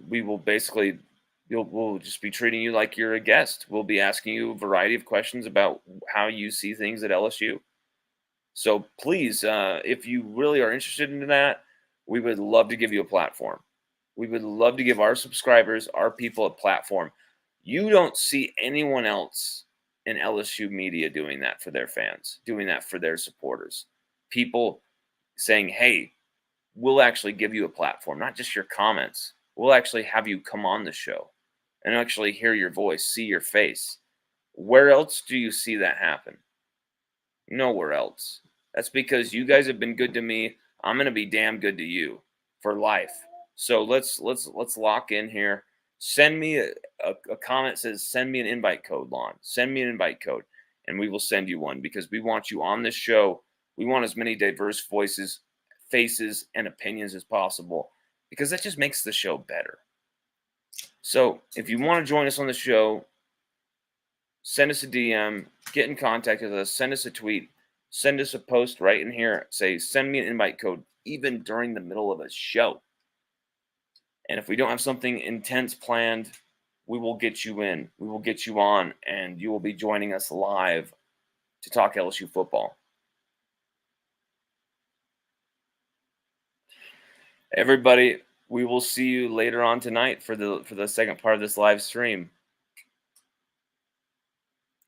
just be treating you like you're a guest. We'll be asking you a variety of questions about how you see things at LSU. So please, if you really are interested in that, we would love to give you a platform. We would love to give our subscribers, our people, a platform. You don't see anyone else in LSU media doing that for their fans, doing that for their supporters. People saying, hey, we'll actually give you a platform, not just your comments. We'll actually have you come on the show and actually hear your voice, see your face. Where else do you see that happen? Nowhere else. That's because you guys have been good to me. I'm going to be damn good to you for life. So let's lock in here. Send me a comment that says, send me an invite code, Lon. Send me an invite code, and we will send you one, because we want you on this show. We want as many diverse voices, faces, and opinions as possible, because that just makes the show better. So if you want to join us on the show, send us a DM, get in contact with us, send us a tweet, send us a post right in here. Say, send me an invite code, even during the middle of a show. And if we don't have something intense planned, we will get you in. We will get you on, and you will be joining us live to talk LSU football. Everybody, we will see you later on tonight for the second part of this live stream.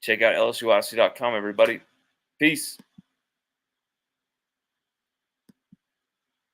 Check out LSUODYSSEY.COM, everybody. Peace.